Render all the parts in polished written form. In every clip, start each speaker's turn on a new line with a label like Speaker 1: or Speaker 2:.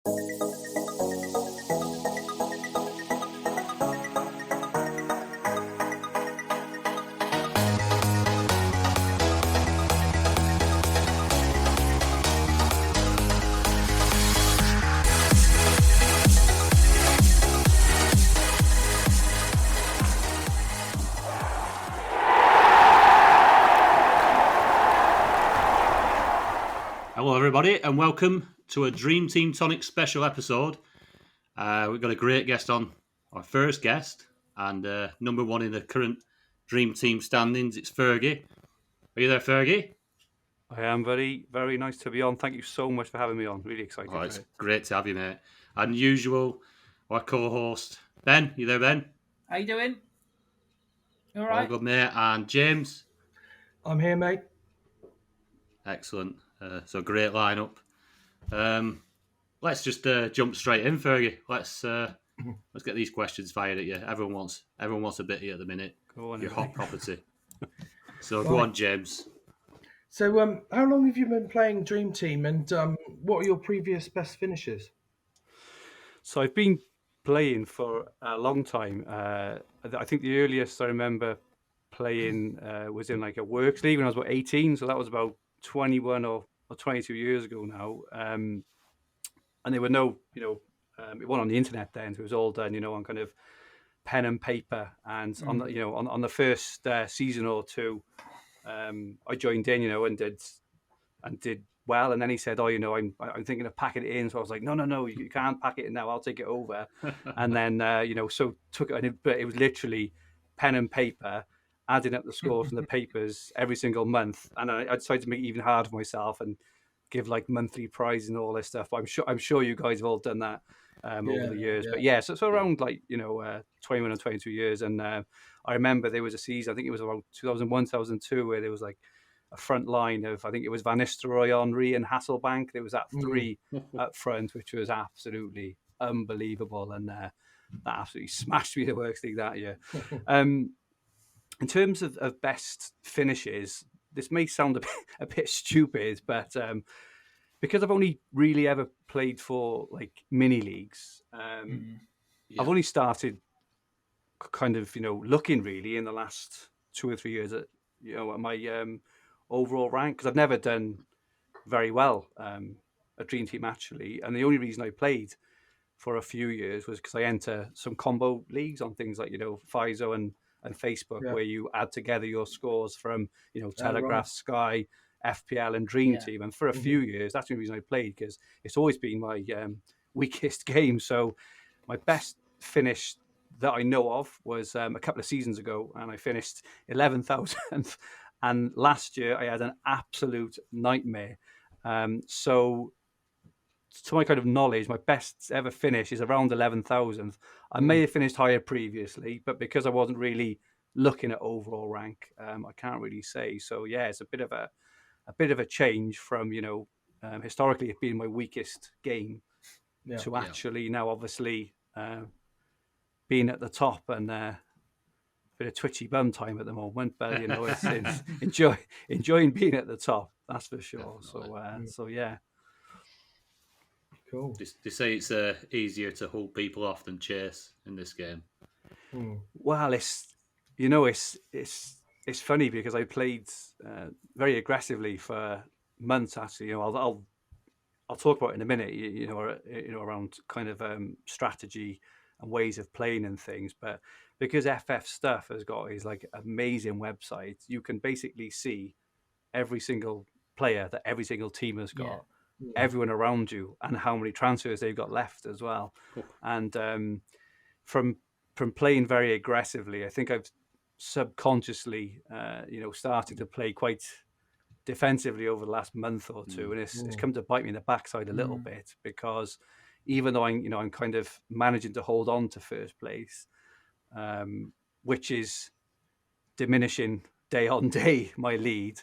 Speaker 1: Hello everybody and welcome to a Dream Team Tonic special episode. We've got a great guest on, our first guest, and number one in the current Dream Team standings. It's Fergi. Are you there, Fergi?
Speaker 2: I am. Very, very nice to be on. Thank you so much for having me on. Really excited.
Speaker 1: Oh, it's great to have you, mate. And usual, our co-host, Ben. You there, Ben?
Speaker 3: How you doing? You all right?
Speaker 1: All good, mate. And James?
Speaker 4: I'm here, mate.
Speaker 1: Excellent. So great lineup. Let's just jump straight in, Fergie. Let's get these questions fired at you. Everyone wants a bit of you at the minute.
Speaker 2: Go on,
Speaker 1: your hot property. So
Speaker 4: Right.
Speaker 1: Go on, James.
Speaker 4: So, how long have you been playing Dream Team, and what are your previous best finishes?
Speaker 2: So I've been playing for a long time. I think the earliest I remember playing was in like a works league when I was about 18. So that was about 21 or 22 years ago now. And there were no, it wasn't on the internet then. So it was all done, on kind of pen and paper. And on the, on the first season or two, I joined in, and did well. And then he said, I'm thinking of packing it in. So I was like, no, you can't pack it in now. I'll take it over. And then, so took it, but it was literally pen and paper, adding up the scores from the papers every single month. And I decided to make it even harder for myself and give like monthly prizes and all this stuff. But I'm sure you guys have all done that over the years.
Speaker 4: Yeah.
Speaker 2: But so around 21 and 22 years. And I remember there was a season, I think it was around 2001, 2002, where there was like a front line of, I think it was Van Nistelrooy, Henry and Hasselbank. There was that three up front, which was absolutely unbelievable. And that absolutely smashed me the Works League that year. In terms of best finishes, this may sound a bit stupid, but because I've only really ever played for like mini leagues, I've only started kind of, looking really in the last 2 or 3 years at my overall rank, because I've never done very well at Dream Team actually. And the only reason I played for a few years was because I enter some combo leagues on things like, FISO and Facebook, where you add together your scores from, Telegraph, Sky, FPL and Dream Team. And for a few years, that's the reason I played, because it's always been my weakest game. So my best finish that I know of was a couple of seasons ago, and I finished 11,000th. And last year I had an absolute nightmare. So to my kind of knowledge, my best ever finish is around 11,000th. I may have finished higher previously, but because I wasn't really looking at overall rank, I can't really say. So yeah, it's a bit of a change from historically it being my weakest game to actually now obviously being at the top, and bit of twitchy bum time at the moment, but it's enjoying being at the top, that's for sure. So yeah.
Speaker 4: Cool.
Speaker 1: They say it's easier to hold people off than chase in this game.
Speaker 2: Well, it's funny because I played very aggressively for months. Actually, I'll talk about it in a minute. Around kind of strategy and ways of playing and things. But because FF Stuff has got his like amazing website, you can basically see every single player that every single team has got. Everyone around you and how many transfers they've got left as well. Cool. And from playing very aggressively, I think I've subconsciously started to play quite defensively over the last month or two, and it's come to bite me in the backside a little bit, because even though I'm kind of managing to hold on to first place, which is diminishing day on day my lead,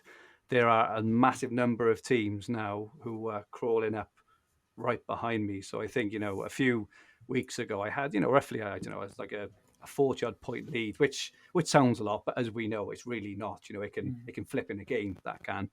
Speaker 2: there are a massive number of teams now who are crawling up right behind me. So I think, a few weeks ago I had, roughly, it's like a 40-odd point lead, which sounds a lot, but as we know, it's really not. It can flip in a game, that can.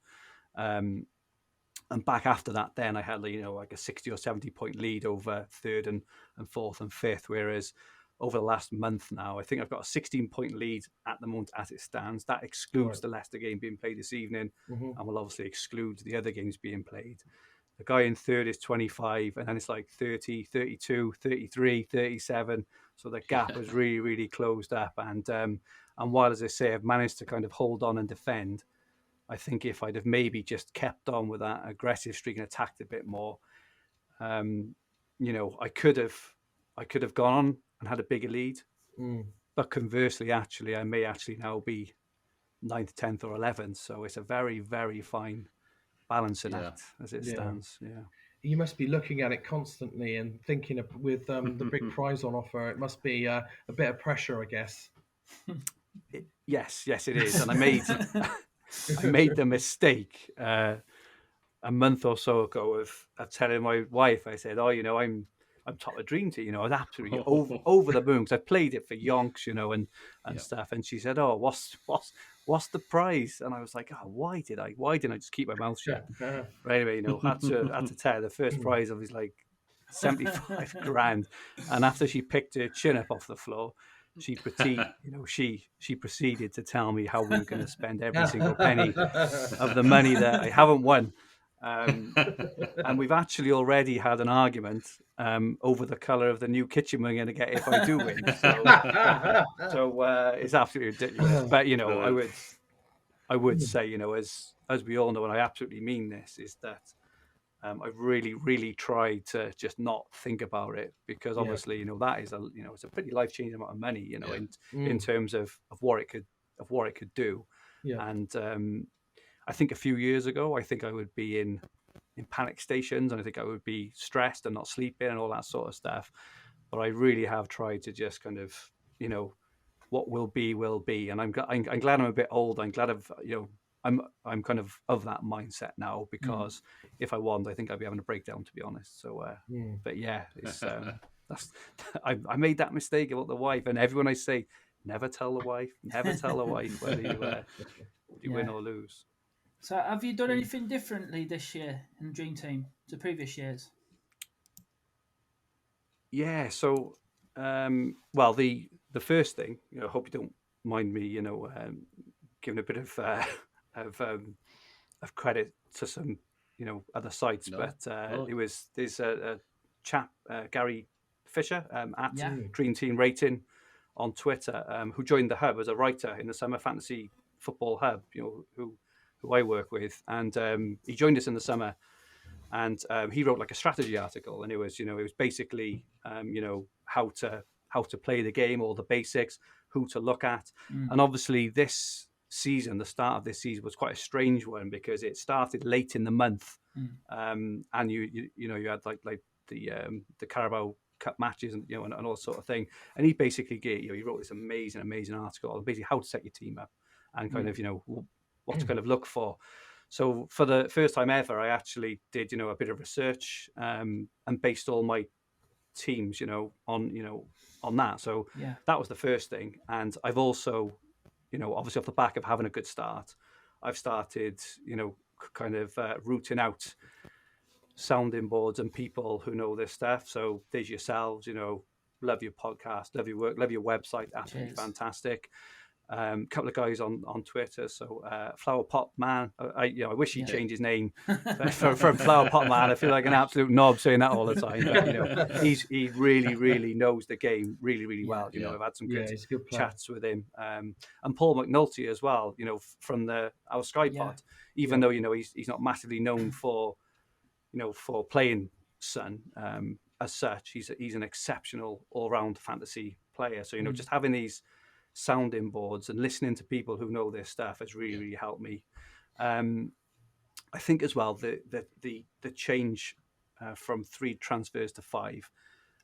Speaker 2: And back after that, then I had like a 60 or 70 point lead over third and fourth and fifth. Whereas over the last month now, I think I've got a 16 point lead at the moment as it stands. That excludes the Leicester game being played this evening, and will obviously exclude the other games being played. The guy in third is 25, and then it's like 30, 32, 33, 37. So the gap has really, really closed up. And while, as I say, I've managed to kind of hold on and defend, I think if I'd have maybe just kept on with that aggressive streak and attacked a bit more, I could have gone on and had a bigger lead. But conversely, actually, I may actually now be 9th, 10th, or 11th. So it's a very, very fine balancing act as it stands. Yeah.
Speaker 4: You must be looking at it constantly and thinking of, with the big prize on offer, it must be a bit of pressure, I guess.
Speaker 2: Yes, it is. And I made the mistake a month or so ago of telling my wife. I said, I'm top of Dream Team. I was absolutely over the moon because I played it for yonks, and stuff. And she said, "Oh, what's the prize?" And I was like, "Oh, why didn't I just keep my mouth shut?" But anyway, had to tell her the first prize of was like 75 grand. And after she picked her chin up off the floor, she proceeded to tell me how we were going to spend every single penny of the money that I haven't won. And we've actually already had an argument over the colour of the new kitchen we're going to get if I do win. So it's absolutely ridiculous. But I would say, as we all know, and I absolutely mean this, is that I've really, really tried to just not think about it, because obviously, that is it's a pretty life-changing amount of money, in terms of what it could do.
Speaker 4: Yeah.
Speaker 2: And I think a few years ago, I think I would be in panic stations, and I think I would be stressed and not sleeping and all that sort of stuff. But I really have tried to just kind of, what will be, will be. And I'm glad I'm a bit old. I'm glad I'm kind of that mindset now, because if I wasn't, I think I'd be having a breakdown, to be honest. So, but yeah, it's I made that mistake about the wife, and everyone I say, never tell the wife whether you win or lose.
Speaker 3: So, have you done anything differently this year in Dream Team to previous years?
Speaker 2: Yeah. So, well, the first thing, I hope you don't mind me, giving a bit of credit to some, other sites, but there's a chap, Gary Fisher, at Dream Team Rating on Twitter, who joined the hub as a writer in the Summer Fantasy Football Hub, who I work with, and he joined us in the summer, and he wrote like a strategy article, and it was basically how to play the game, all the basics, who to look at, and obviously this season, the start of this season was quite a strange one, because it started late in the month, and you had like the Carabao Cup matches and and all sort of thing, and he basically he wrote this amazing article on basically how to set your team up and kind of what to kind of look for. So for the first time ever, I actually did a bit of research and based all my teams on that. So that was the first thing, and I've also obviously off the back of having a good start, I've started kind of rooting out sounding boards and people who know this stuff. So there's yourselves, love your podcast, love your work, love your website, absolutely fantastic. Couple of guys on Twitter. So Flower Pot Man, I wish he'd change his name from Flower Pot Man. I feel like an absolute knob saying that all the time. But, he really knows the game really well. I've had some good chats with him, and Paul McNulty as well. From our Sky Pod, even though he's not massively known for for playing Sun as such. He's an exceptional all-round fantasy player. So just having these sounding boards and listening to people who know their stuff has really helped me. I think as well the change from 3 transfers to 5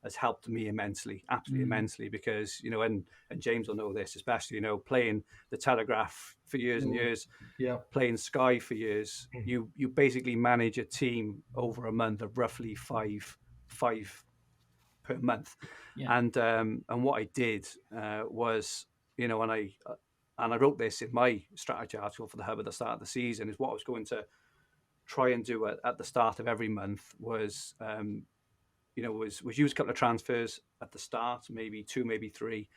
Speaker 2: has helped me immensely, absolutely immensely, because and James will know this, especially playing the Telegraph for years and years, playing Sky for years. You basically manage a team over a month of roughly five per month, and what I did was and I wrote this in my strategy article for the Hub at the start of the season, is what I was going to try and do at the start of every month was, was use a couple of transfers at the start, maybe 2, maybe 3,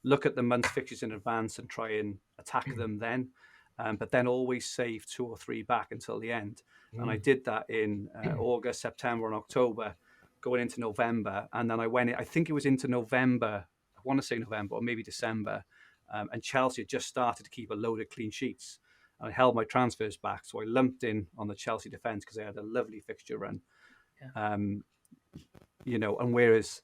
Speaker 2: look at the month's fixtures in advance and try and attack them then. But then always save 2 or 3 back until the end. And I did that in August, September, and October, going into November. And then I think it was into November, I want to say November or maybe December. And Chelsea had just started to keep a load of clean sheets. And I held my transfers back. So I lumped in on the Chelsea defence because they had a lovely fixture run.
Speaker 3: Yeah.
Speaker 2: And whereas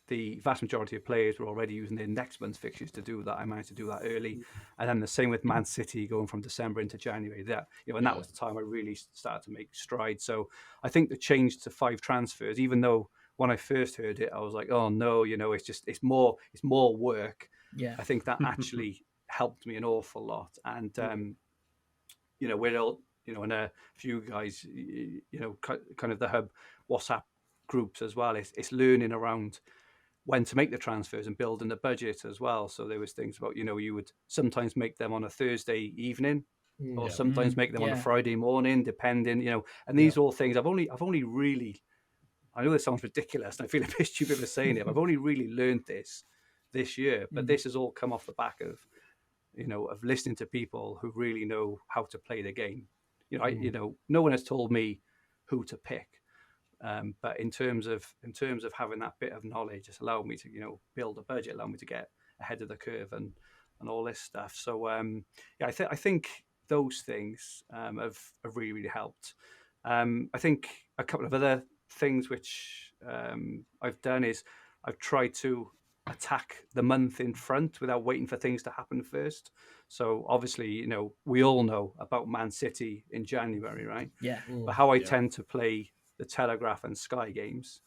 Speaker 2: the vast majority of players were already using their next month's fixtures to do that, I managed to do that early. And then the same with Man City going from December into January. That was the time I really started to make strides. So I think the change to 5 transfers, even though when I first heard it, I was like, oh no, it's more work.
Speaker 3: Yeah.
Speaker 2: I think that actually helped me an awful lot. And we're all, and a few guys, kind of the hub WhatsApp groups as well. It's learning around when to make the transfers and building the budget as well. So there was things about, you would sometimes make them on a Thursday evening or sometimes make them on a Friday morning, depending, and these are all things I've only really, I know this sounds ridiculous and I feel a bit stupid for saying it, but I've only really learned this year, but this has all come off the back of, of listening to people who really know how to play the game. No one has told me who to pick. But in terms of having that bit of knowledge, it's allowed me to build a budget, allowed me to get ahead of the curve and all this stuff. So I think those things have really, really helped. I think a couple of other things which I've done is I've tried to attack the month in front without waiting for things to happen first. So obviously, we all know about Man City in January, right?
Speaker 3: Yeah.
Speaker 2: But how I tend to play the Telegraph and Sky games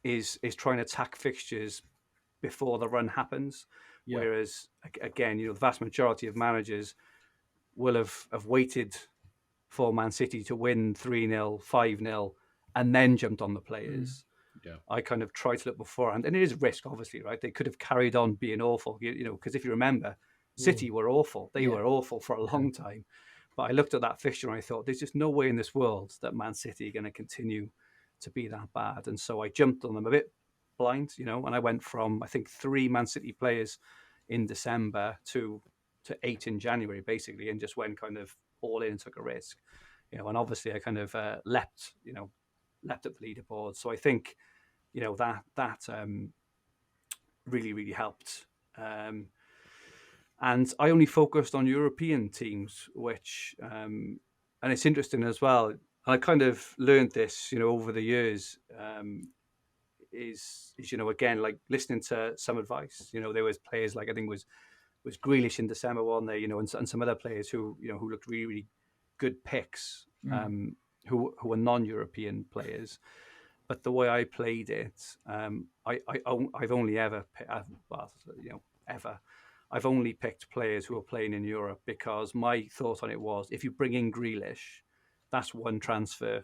Speaker 2: is trying to attack fixtures before the run happens. Yeah. Whereas again, the vast majority of managers will have waited for Man City to win 3-0, 5-0, and then jumped on the players. Yeah. I kind of try to look beforehand, and it is a risk, obviously, right? They could have carried on being awful, because if you remember, City were awful. They were awful for a long time. But I looked at that fixture and I thought, there's just no way in this world that Man City are going to continue to be that bad. And so I jumped on them a bit blind, and I went from, I think, 3 Man City players in December to 8 in January, basically, and just went kind of all in and took a risk. And obviously I kind of leapt up the leaderboard. So I think, that really, really helped. And I only focused on European teams, which, and it's interesting as well. I kind of learned this, over the years, is again, like listening to some advice. There was players like, I think was Grealish in December, one there, and some other players who looked really, really good picks, who were non-European players. But the way I played it, I've only ever, I've only picked players who are playing in Europe, because my thought on it was, if you bring in Grealish, that's one transfer.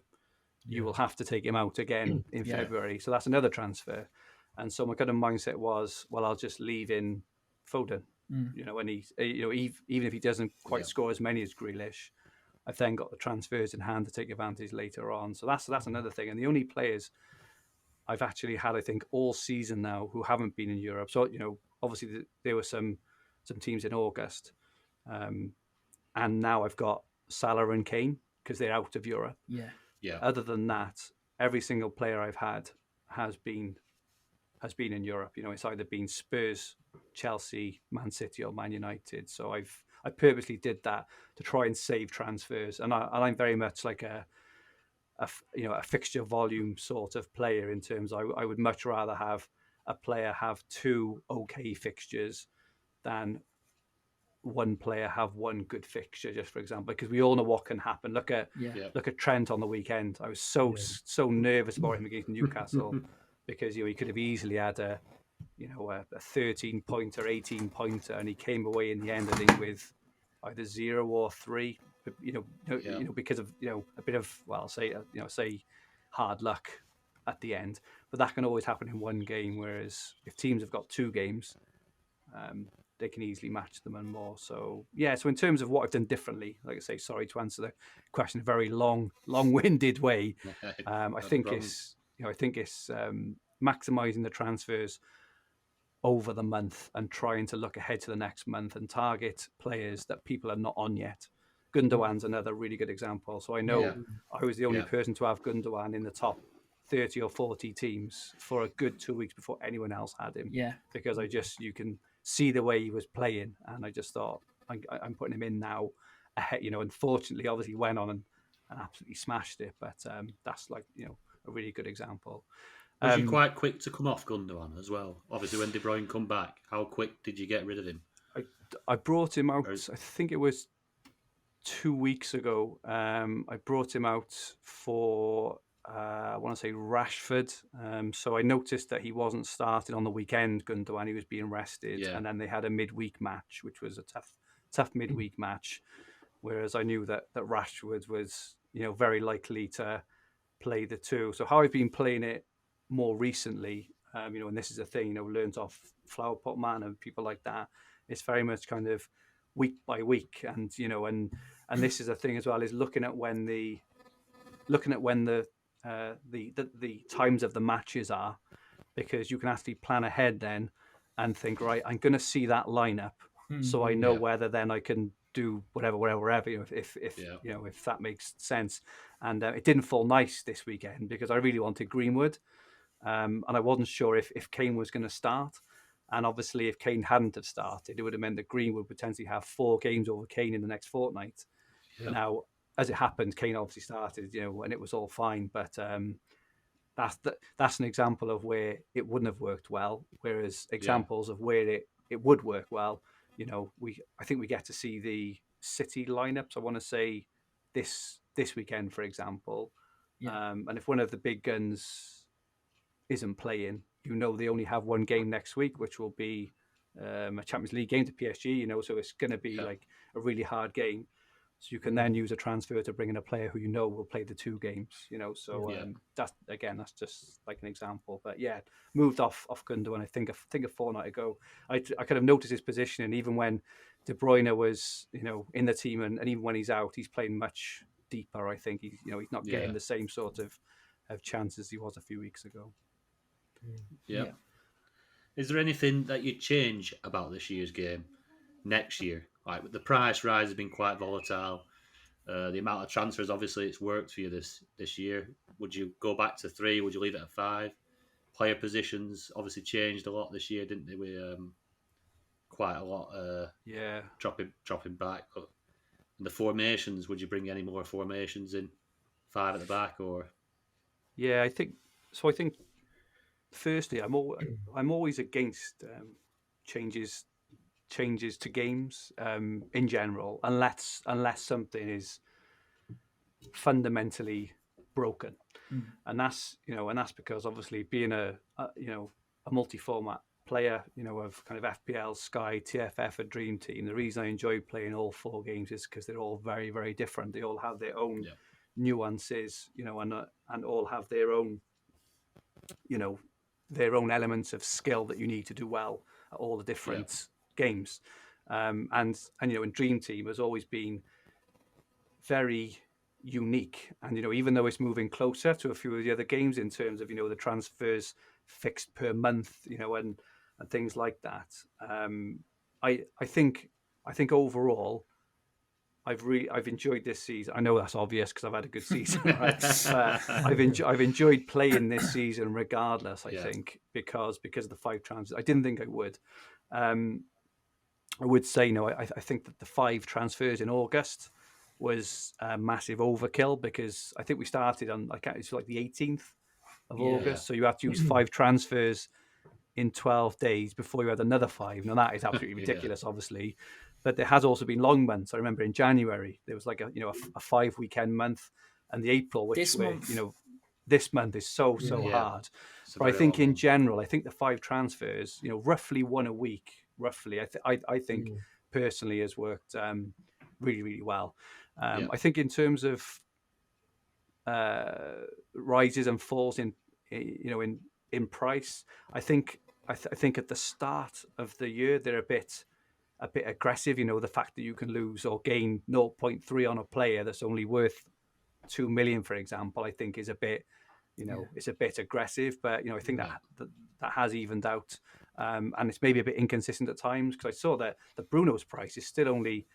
Speaker 2: You will have to take him out again in February. So that's another transfer. And so my kind of mindset was, well, I'll just leave in Foden. When he, even if he doesn't quite score as many as Grealish, I've then got the transfers in hand to take advantage later on. So that's another thing. And the only players I've actually had, I think, all season now who haven't been in Europe. So, obviously there were some teams in August, and now I've got Salah and Kane because they're out of Europe. Yeah. Other than that, every single player I've had has been in Europe. It's either been Spurs, Chelsea, Man City, or Man United. So I purposely did that to try and save transfers, and I'm very much like a fixture volume sort of player, in terms I would much rather have a player have 2 okay fixtures than one player have one good fixture, just for example, because we all know what can happen. Look at Trent on the weekend. I was so nervous about him against Newcastle because he could have easily had a 13-pointer, 18-pointer, and he came away in the end, I think, with either 0 or 3. Because of a bit of, well, say hard luck at the end. But that can always happen in one game. Whereas if teams have got 2 games, they can easily match them and more. So yeah, so in terms of what I've done differently, like I say, sorry to answer the question in a very long-winded way. I think it's maximizing the transfers over the month and trying to look ahead to the next month and target players that people are not on yet. Gundogan's another really good example. So I know I was the only person to have Gundogan in the top 30 or 40 teams for a good 2 weeks before anyone else had him.
Speaker 3: Yeah.
Speaker 2: Because you can see the way he was playing, and I just thought I'm putting him in now. Unfortunately, obviously went on and absolutely smashed it. But that's a really good example.
Speaker 1: Was you quite quick to come off Gundogan as well? Obviously, when De Bruyne come back, how quick did you get rid of him?
Speaker 2: I brought him out. I think it was 2 weeks ago. I brought him out for I want to say Rashford. So I noticed that he wasn't starting on the weekend. Gundogan, he was being rested, and then they had a midweek match, which was a tough midweek match. Whereas I knew that Rashford was very likely to play the two. So how I've been playing it more recently, and this is a thing, learned off Flower Pot Man and people like that. It's very much kind of week by week, and this is a thing as well, is looking at when the times of the matches are, because you can actually plan ahead then and think, right, I'm going to see that lineup, so I know whether then I can do whatever, if that makes sense. And it didn't fall nice this weekend because I really wanted Greenwood, and I wasn't sure if Kane was going to start. And obviously, if Kane hadn't have started, it would have meant that Green would potentially have 4 games over Kane in the next fortnight. Yeah. Now, as it happened, Kane obviously started, and it was all fine. But that's an example of where it wouldn't have worked well. Whereas examples of where it would work well, I think we get to see the City lineups. I want to say this weekend, for example. Yeah. And if one of the big guns isn't playing, they only have one game next week, which will be a Champions League game to PSG, so it's going to be like a really hard game. So you can then use a transfer to bring in a player who will play the 2 games, So that's just like an example. But moved off Gundogan. I think a fortnight ago. I kind of noticed his position, and even when De Bruyne was in the team, and even when he's out, he's playing much deeper. I think he's not getting the same sort of chances he was a few weeks ago.
Speaker 1: Yeah. Is there anything that you'd change about this year's game next year? Like, the price rise has been quite volatile. The amount of transfers, obviously, it's worked for you this year. Would you go back to 3? Would you leave it at 5? Player positions obviously changed a lot this year, didn't they? We quite a lot. Dropping back. But the formations, would you bring any more formations in? 5 at the back, or?
Speaker 2: Yeah, I think so. I think firstly, I'm always against changes to games in general, unless something is fundamentally broken, and that's because obviously being a multi-format player, of kind of FPL, Sky, TFF, a Dream Team. The reason I enjoy playing all 4 games is because they're all very, very different. They all have their own nuances, and all have their own, their own elements of skill that you need to do well at all the different games. And in Dream Team has always been very unique, and even though it's moving closer to a few of the other games in terms of the transfers fixed per month, and things like that, I think overall I've enjoyed this season. I know that's obvious because I've had a good season, right? I've enjoyed playing this season regardless. I think because of the 5 transfers. I didn't think I would. I would say I think that the 5 transfers in August was a massive overkill, because I think we started on it's like the 18th of August, so you had to use 5 transfers in 12 days before you had another 5. Now that is absolutely ridiculous, obviously, but there has also been long months. I remember in January there was like a 5 weekend month, and the April, this month is so hard. But I think in general, I think the 5 transfers, roughly 1 a week, roughly, I think personally has worked really, really well. I think in terms of rises and falls in price, I think at the start of the year they're a bit a bit aggressive. You know, the fact that you can lose or gain 0.3 on a player that's only worth 2 million, for example, I think is a bit, it's a bit aggressive. But I think that has evened out, and it's maybe a bit inconsistent at times, because I saw that the Bruno's price is still only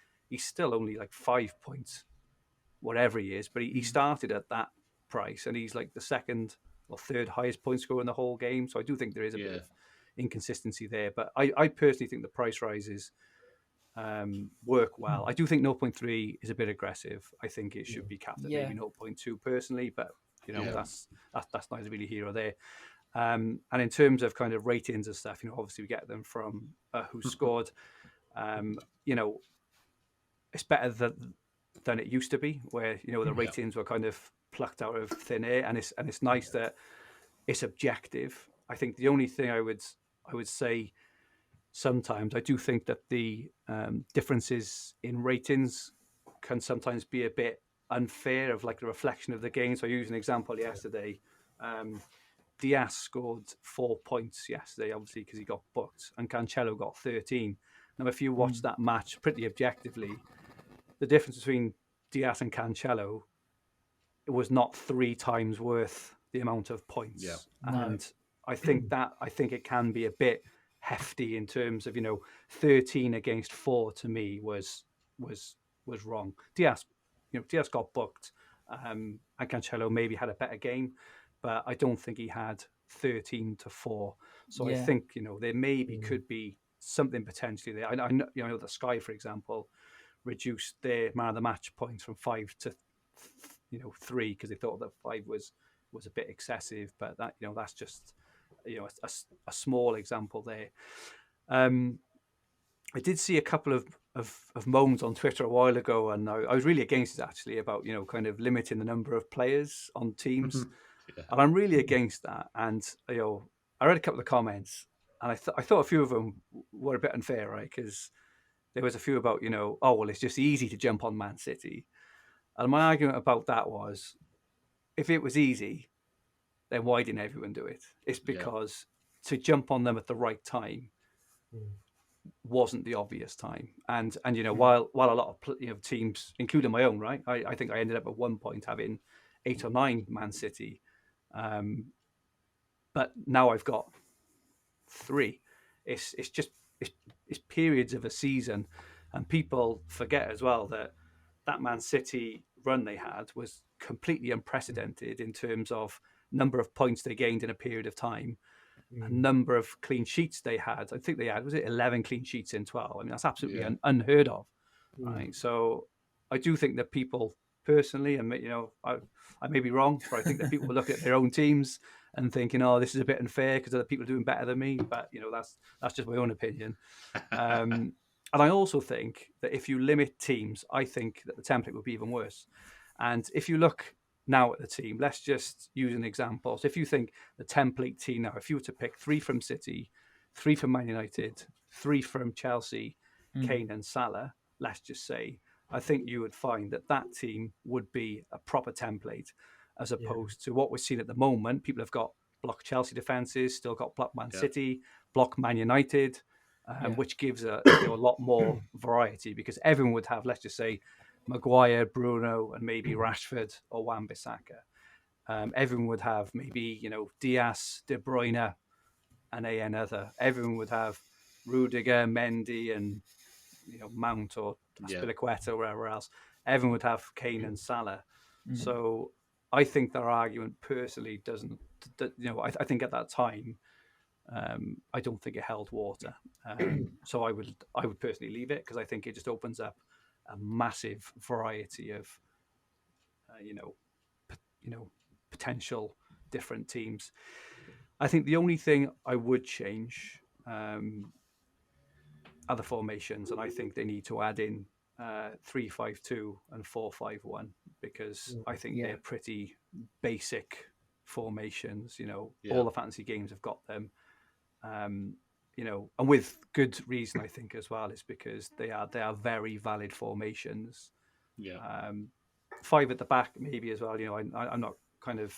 Speaker 2: like 5 points, whatever he is, but he started at that price, and he's like the second or third highest point scorer in the whole game. So I do think there is a bit of inconsistency there. But I personally think the price rises work well. I do think 0.3 is a bit aggressive. I think it should be capped at maybe 0.2 personally, but that's neither really here or there. And in terms of kind of ratings and stuff, obviously we get them from who scored. It's better than it used to be, where the ratings were kind of plucked out of thin air, and it's nice that it's objective. I think the only thing I would say, sometimes I do think that the differences in ratings can sometimes be a bit unfair of like the reflection of the game. So I used an example yesterday. Diaz scored 4 points yesterday, obviously because he got booked, and Cancelo got 13. Now, if you watch that match pretty objectively, the difference between Diaz and Cancelo, it was not 3 times worth the amount of points. And I think it can be a bit hefty in terms of 13 against 4 to me was wrong. Diaz got booked, and Cancelo maybe had a better game, but I don't think he had 13-4. So I think there maybe could be something potentially there. I know that Sky, for example, reduced their man of the match points from 5 to 3 because they thought that 5 was a bit excessive, but that that's just a small example there. I did see a couple of moans on Twitter a while ago, and I was really against it actually, about kind of limiting the number of players on teams, and I'm really against that. And I read a couple of comments, and I thought a few of them were a bit unfair, right? Because there was a few about oh well, it's just easy to jump on Man City, and my argument about that was, if it was easy, then why didn't everyone do it? It's because to jump on them at the right time wasn't the obvious time. And while a lot of teams, including my own, right, I think I ended up at one point having 8 or 9 Man City, but now I've got 3. It's periods of a season, and people forget as well that Man City run they had was completely unprecedented in terms of number of points they gained in a period of time, a number of clean sheets they had. I think they had, was it 11 clean sheets in 12? I mean, that's absolutely unheard of, right? So I do think that people personally, and I may be wrong, but I think that people look at their own teams and thinking, oh, this is a bit unfair because other people are doing better than me. But that's just my own opinion. And I also think that if you limit teams, I think that the template would be even worse. And if you look now at the team, let's just use an example. So if you think the template team now, if you were to pick 3 from City, 3 from Man United, 3 from Chelsea, Kane and Salah, let's just say, I think you would find that team would be a proper template, as opposed to what we're seeing at the moment. People have got block Chelsea defences, still got block Man City, block Man United, which gives a lot more variety, because everyone would have, let's just say, Maguire, Bruno, and maybe Rashford or Wan-Bissaka. Everyone would have maybe Diaz, De Bruyne, and another. Everyone would have Rudiger, Mendy, and Mount or Aspilicueta or wherever else. Everyone would have Kane and Salah. So I think their argument personally doesn't. I think at that time, I don't think it held water. So I would personally leave it, because I think it just opens up a massive variety of potential different teams. I think the only thing I would change are the formations, and I think they need to add in 3-5-2 and 4-5-1, because I think they're pretty basic formations. All the fantasy games have got them. And with good reason, I think, as well, is because they are very valid formations. 5 at the back, maybe as well. I'm not kind of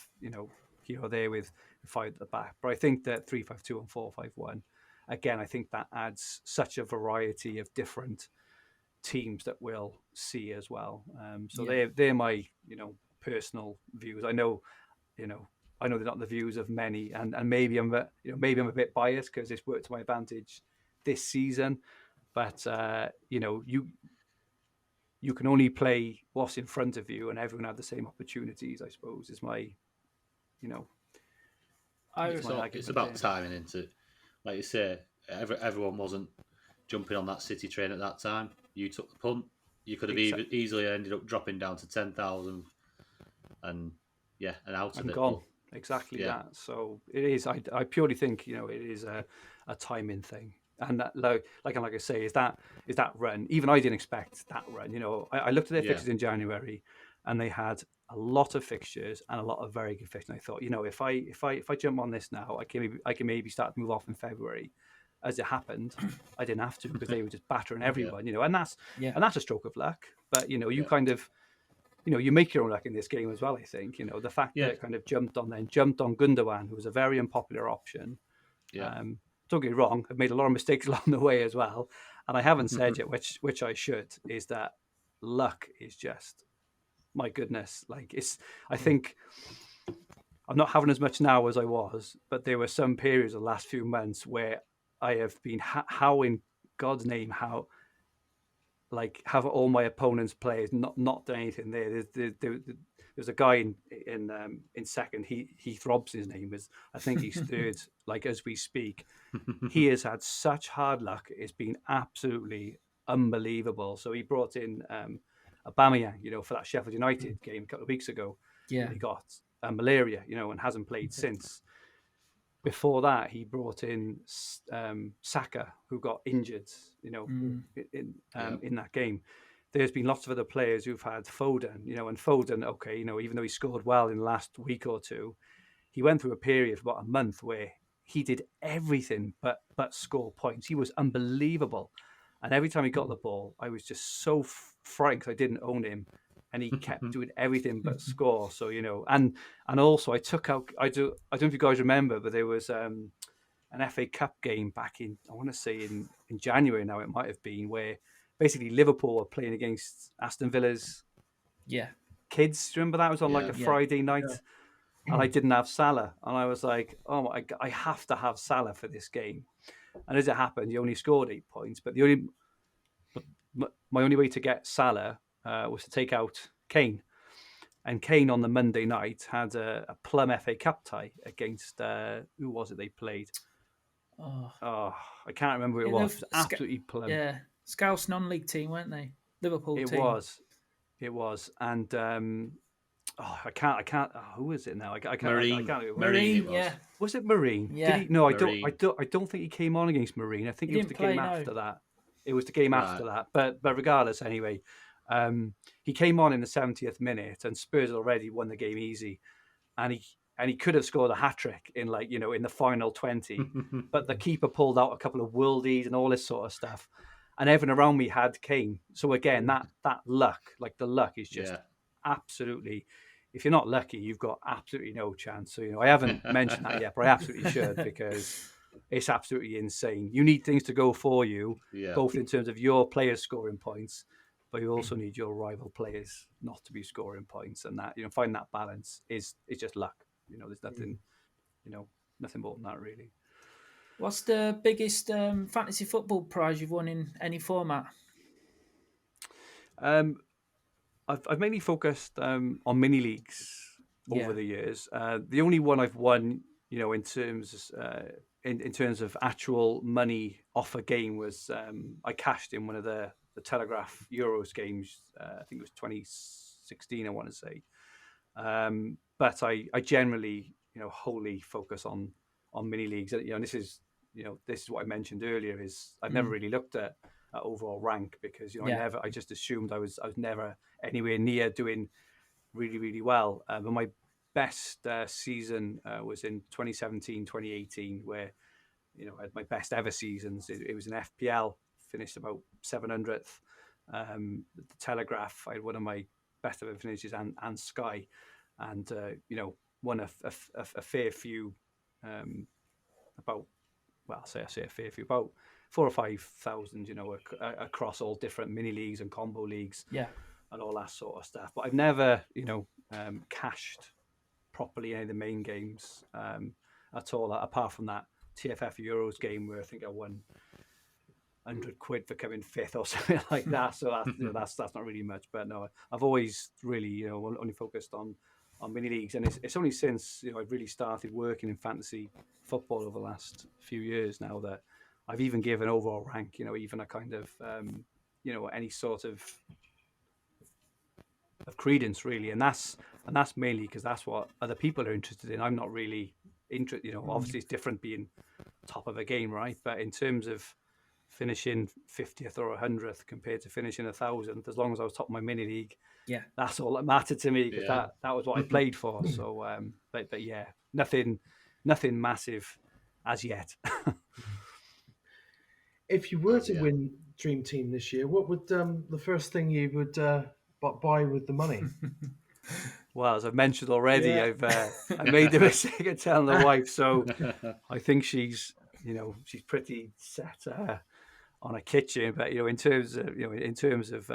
Speaker 2: here or there with 5 at the back, but I think that 3-5-2 and 4-5-1 again, I think that adds such a variety of different teams that we'll see as well. So they're my personal views. I know they're not the views of many, and maybe I'm a bit biased because it's worked to my advantage this season. But you can only play what's in front of you, and everyone had the same opportunities, I suppose, is my
Speaker 1: it's about timing into, like you say, everyone wasn't jumping on that City train at that time. You took the punt. You could have easily ended up dropping down to 10,000 and out of it.
Speaker 2: Gone. Exactly that. So it is. I purely think it is a timing thing, and that, like I say, is that run. Even I didn't expect that run. I looked at their fixtures in January, and they had a lot of fixtures and a lot of very good fixtures. And I thought, if I jump on this now, I can maybe start to move off in February. As it happened, I didn't have to because they were just battering everyone. And that's a stroke of luck. But you kind of. You make your own luck in this game as well, I think. The fact that it kind of jumped on Gundogan, who was a very unpopular option.
Speaker 1: Yeah.
Speaker 2: Don't get me wrong, I've made a lot of mistakes along the way as well. And I haven't said yet, which I should, is that luck is just, my goodness. I think I'm not having as much now as I was, but there were some periods of the last few months where I have been, how in God's name, have all my opponents' players not done anything there. There's a guy in second. Heath Robson's name is. I think he's third. As we speak, he has had such hard luck. It's been absolutely unbelievable. So he brought in Aubameyang, for that Sheffield United game a couple of weeks ago.
Speaker 3: Yeah,
Speaker 2: he got malaria, and hasn't played since. Before that, he brought in Saka, who got injured, in that game. There's been lots of other players who've had Foden, and Foden, okay, even though he scored well in the last week or two, he went through a period for about a month where he did everything but score points. He was unbelievable. And every time he got the ball, I was just so frightened because I didn't own him. And he kept doing everything but score. So, and also I took out, I don't know if you guys remember, but there was an FA Cup game back in, I want to say in January now, it might have been, where basically Liverpool were playing against Aston Villa's kids. Do you remember that? It was on a Friday night. And I didn't have Salah. And I was like, oh my God, I have to have Salah for this game. And as it happened, he only scored 8 points. But my only way to get Salah was to take out Kane. And Kane on the Monday night had a plum FA Cup tie against, who was it they played? Oh, I can't remember who it was. It was absolutely plum.
Speaker 3: Yeah, Scouse non-league team, weren't they? Liverpool team.
Speaker 2: It was. And I can't. Who is it now? I can't.
Speaker 3: Marine, yeah.
Speaker 2: Was it Marine?
Speaker 3: Yeah.
Speaker 2: Did he? No, Marine. I don't think he came on against Marine. I think it was the game after that. It was the game after that. But regardless, anyway, he came on in the 70th minute, and Spurs already won the game easy, and he could have scored a hat trick in in the final 20, but the keeper pulled out a couple of worldies and all this sort of stuff, and everyone around me had Kane. So again, that luck, the luck is just absolutely. If you're not lucky, you've got absolutely no chance. So I haven't mentioned that yet, but I absolutely should, because it's absolutely insane. You need things to go for you, both in terms of your players scoring points, but you also need your rival players not to be scoring points, and that finding that balance is just luck. There's nothing, nothing more than that really.
Speaker 3: What's the biggest fantasy football prize you've won in any format?
Speaker 2: I've mainly focused on mini leagues over the years. The only one I've won, in terms of actual money off a game was I cashed in one of the Telegraph Euros games. I think it was 2016, I want to say. But I generally, wholly focus on mini leagues. And this is what I mentioned earlier. Is I've never really looked at overall rank because I just assumed I was never anywhere near doing really, really well. But my best season was in 2017, 2018, where I had my best ever seasons. It was an FPL, finished about 700th. The Telegraph, I had one of my best ever finishes, and Sky, and won a fair few, about I say a fair few, about 4,000 or 5,000, across all different mini leagues and combo leagues,
Speaker 3: Yeah.
Speaker 2: and all that sort of stuff. But I've never, cashed properly any of the main games at all, apart from that TFF Euros game where I think I won £100 for coming fifth or something like that. So that's not really much. But no, I've always really only focused on mini leagues, and it's only since I've really started working in fantasy football over the last few years now that I've even given overall rank, even a kind of any sort of credence really, and that's mainly because that's what other people are interested in. I'm not really interested. Obviously it's different being top of a game, right? But in terms of finishing 50th or 100th compared to finishing 1,000, as long as I was top of my mini league, that's all that mattered to me, because that was what I played for. So, but yeah, nothing massive as yet.
Speaker 4: If you were to win Dream Team this year, what would the first thing you would buy with the money?
Speaker 2: Well, as I've mentioned already, I made the mistake of telling the wife, so I think she's pretty set on a kitchen. But in terms of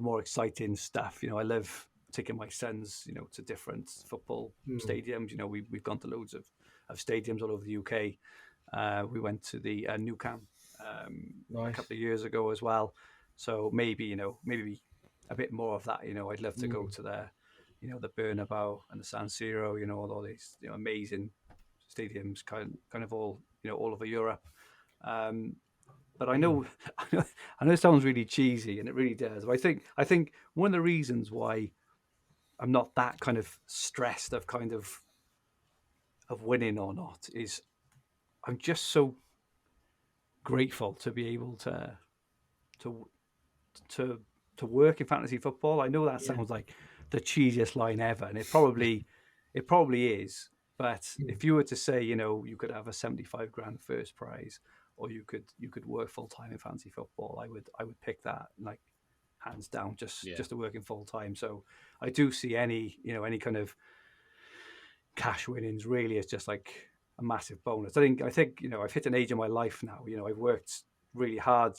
Speaker 2: more exciting stuff, I love taking my sons to different football stadiums. We've gone to loads of stadiums all over the UK. We went to the Nou Camp a couple of years ago as well. So maybe a bit more of that. I'd love to go to the Bernabeu and the San Siro. All these amazing stadiums, kind of all all over Europe. But I know it sounds really cheesy, and it really does. But I think one of the reasons why I'm not that kind of stressed of winning or not is I'm just so grateful to be able to work in fantasy football. I know that sounds like the cheesiest line ever, and it probably is. But if you were to say, you could have a 75 grand first prize, or you could work full time in fantasy football, I would pick that, like, hands down, just to work in full time. So I do see any kind of cash winnings really as just like a massive bonus. I think I've hit an age in my life now. I've worked really hard.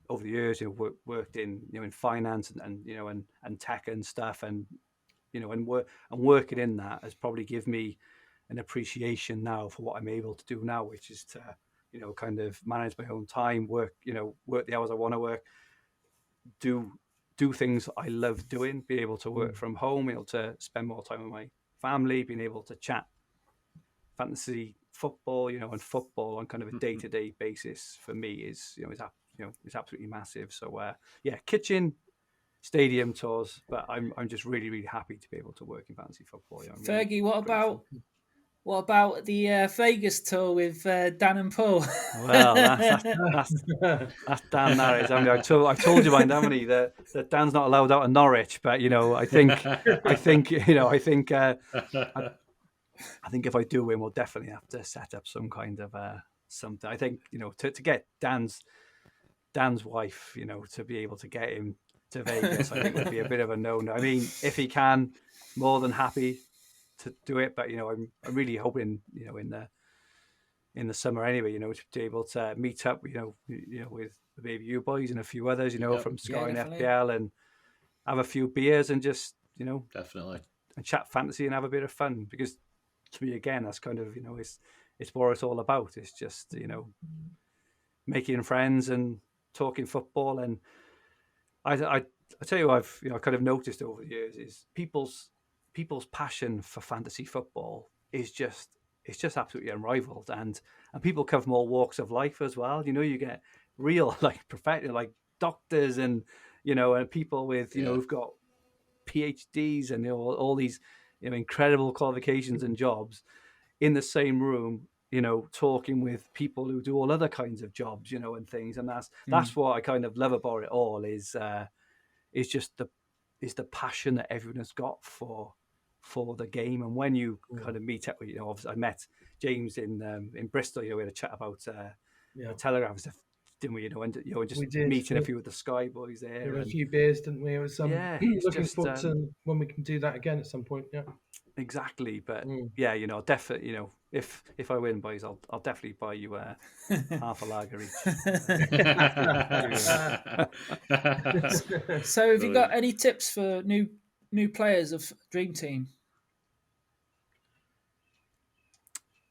Speaker 2: Over the years, worked in in finance and tech and stuff, and working in that has probably given me an appreciation now for what I'm able to do now, which is to kind of manage my own time, work the hours I want to work, do things I love doing, be able to work from home, able to spend more time with my family, being able to chat fantasy football, and football on kind of a day-to-day basis for me is absolutely massive. So kitchen, stadium tours, but I'm just really, really happy to be able to work in fantasy football.
Speaker 3: Fergie, really what about the Vegas tour with Dan and Paul?
Speaker 2: Well, that's Dan Narris. I mean, I told you, mind, haven't he, that Dan's not allowed out of Norwich, but I think if I do win, we'll definitely have to set up some kind of something. I think to get Dan's wife, to be able to get him to Vegas, I think would be a bit of a no-no. I mean, if he can, more than happy to do it, but I'm really hoping in the summer anyway, to be able to meet up with the Baby U boys and a few others, from Sky and FPL, and have a few beers and just
Speaker 1: definitely
Speaker 2: and chat fantasy and have a bit of fun, because to me, again, that's kind of it's what it's all about. It's just making friends and talking football. And I tell you what I've kind of noticed over the years is people's passion for fantasy football is just absolutely unrivaled, and people come from all walks of life as well. You get real professional doctors and and people with who've got PhDs and all these incredible qualifications and jobs in the same room, talking with people who do all other kinds of jobs, and things. And that's what I kind of love about it all is just the passion that everyone has got for the game. And when you kind of meet up with, obviously I met James in Bristol, we had a chat about Telegraph and stuff, didn't we? And just meeting a few of the Sky boys there.
Speaker 4: There were a few beers, didn't we? It was looking forward to when we can do that again at some point. Yeah.
Speaker 2: exactly. But yeah, definitely, if I win, boys, I'll definitely buy you half a lager each.
Speaker 3: So, have you got any tips for new players of Dream Team?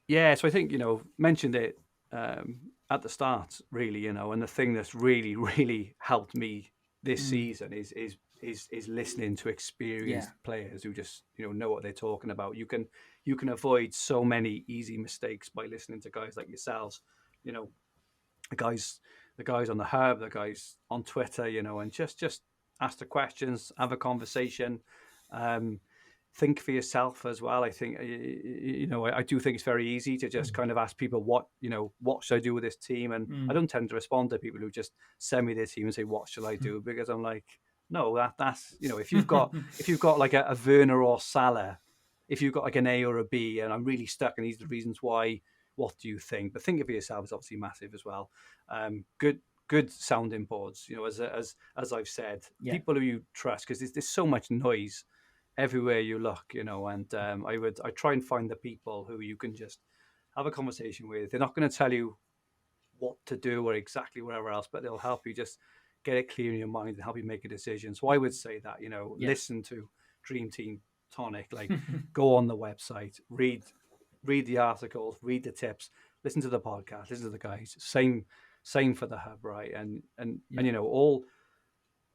Speaker 2: Yeah, so I think mentioned it at the start, really, and the thing that's really, really helped me this season is listening to experienced players who just know what they're talking about. You can avoid so many easy mistakes by listening to guys like yourselves, the guys on the hub, the guys on Twitter, and just ask the questions, have a conversation. Think for yourself as well. I think I do think it's very easy to just kind of ask people what should I do with this team, and I don't tend to respond to people who just send me their team and say what shall I do, because I'm like, no, that's if you've got like a Werner or Salah, if you've got like an A or a B, and I'm really stuck and these are the reasons why, what do you think? But thinking for yourself is obviously massive as well. Good sounding boards, as I've said, people who you trust, because there's so much noise everywhere you look, and I try and find the people who you can just have a conversation with. They're not going to tell you what to do or exactly whatever else, but they'll help you just get it clear in your mind and help you make a decision. So I would say that, listen to Dream Team Tonic, like go on the website, read the articles, read the tips, listen to the podcast, listen to the guys. Same for the hub, right? And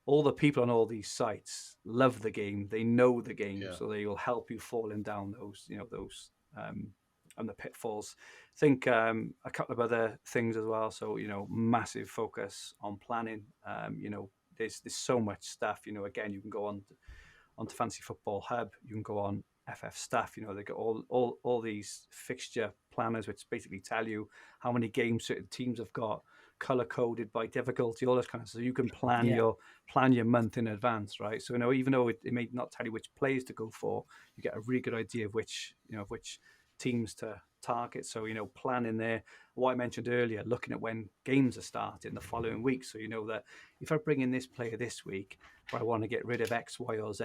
Speaker 2: all the people on all these sites love the game. They know the game, so they will help you falling down those and the pitfalls. I think a couple of other things as well. So massive focus on planning. There's so much stuff. Again, you can go onto Fantasy Football Hub. You can go on FF Stuff. They got all these fixture planners, which basically tell you how many games certain teams have got, color coded by difficulty, all this kind of stuff. So you can plan your month in advance, right? So even though it may not tell you which players to go for, you get a really good idea of which teams to target. So planning there. What I mentioned earlier, looking at when games are starting the following week, so that if I bring in this player this week, or I want to get rid of X, Y, or Z,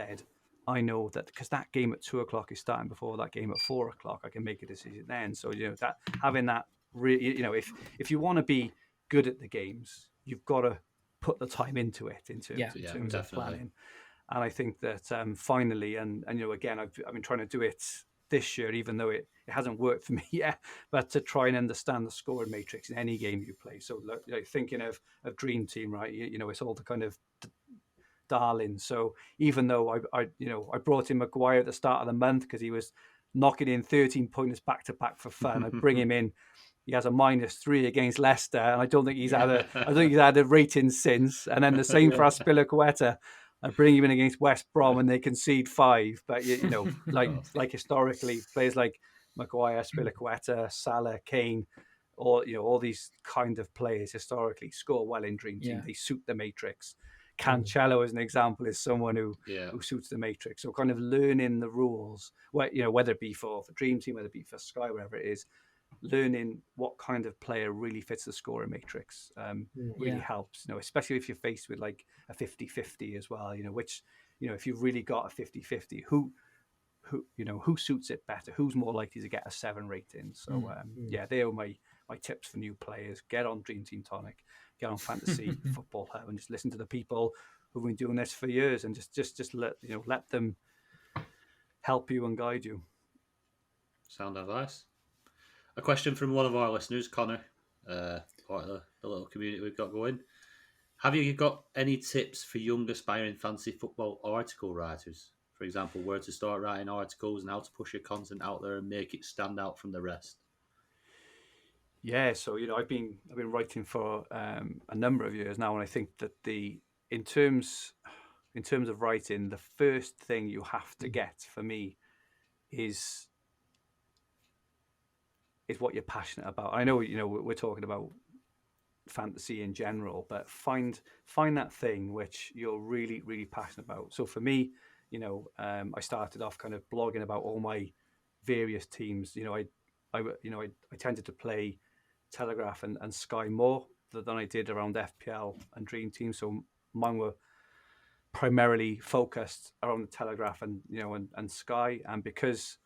Speaker 2: I know that because that game at 2:00 is starting before that game at 4:00, I can make a decision then. So that having that if you want to be good at the games, you've got to put the time into it in terms of planning. And I think that finally, and again, I've been trying to do it this year, even though it hasn't worked for me yet, but to try and understand the scoring matrix in any game you play. So thinking of Dream Team, right? It's all the kind of darlings. So even though I brought in Maguire at the start of the month because he was knocking in 13 pointers back to back for fun, I bring him in. He has a -3 against Leicester, and I don't think he's had a rating since. And then the same for Aspilicueta. I bring him in against West Brom, and they concede 5. But like historically, players like Maguire, Aspilicueta, Salah, Kane, all these kind of players historically score well in Dream Team. They suit the matrix. Cancelo, as an example, is someone who suits the matrix. So kind of learning the rules, whether it be for Dream Team, whether it be for Sky, wherever it is. Learning what kind of player really fits the scoring matrix really helps, especially if you're faced with like a 50-50 as well, which, if you've really got a 50-50, who suits it better, who's more likely to get a 7 rating. So they are my tips for new players. Get on Dream Team Tonic, get on Fantasy Football Hub, and just listen to the people who've been doing this for years, and just let them help you and guide you.
Speaker 1: Sound advice. A question from one of our listeners, Connor, part of the little community we've got going. Have you got any tips for young aspiring fantasy football article writers? For example, where to start writing articles and how to push your content out there and make it stand out from the rest?
Speaker 2: Yeah, so I've been writing for a number of years now, and I think that in terms of writing, the first thing you have to get for me is what you're passionate about. I know we're talking about fantasy in general, but find that thing which you're really, really passionate about. So for me, I started off kind of blogging about all my various teams. I tended to play Telegraph and Sky more than I did around FPL and Dream Team. So mine were primarily focused around the Telegraph and and Sky, and because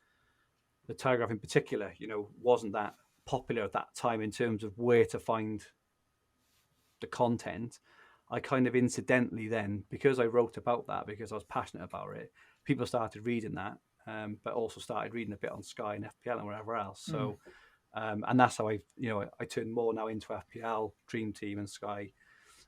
Speaker 2: the Telegraph in particular, wasn't that popular at that time in terms of where to find the content, I kind of incidentally then, because I wrote about that, because I was passionate about it, people started reading that, but also started reading a bit on Sky and FPL and wherever else. So, and that's how I turned more now into FPL, Dream Team, and Sky,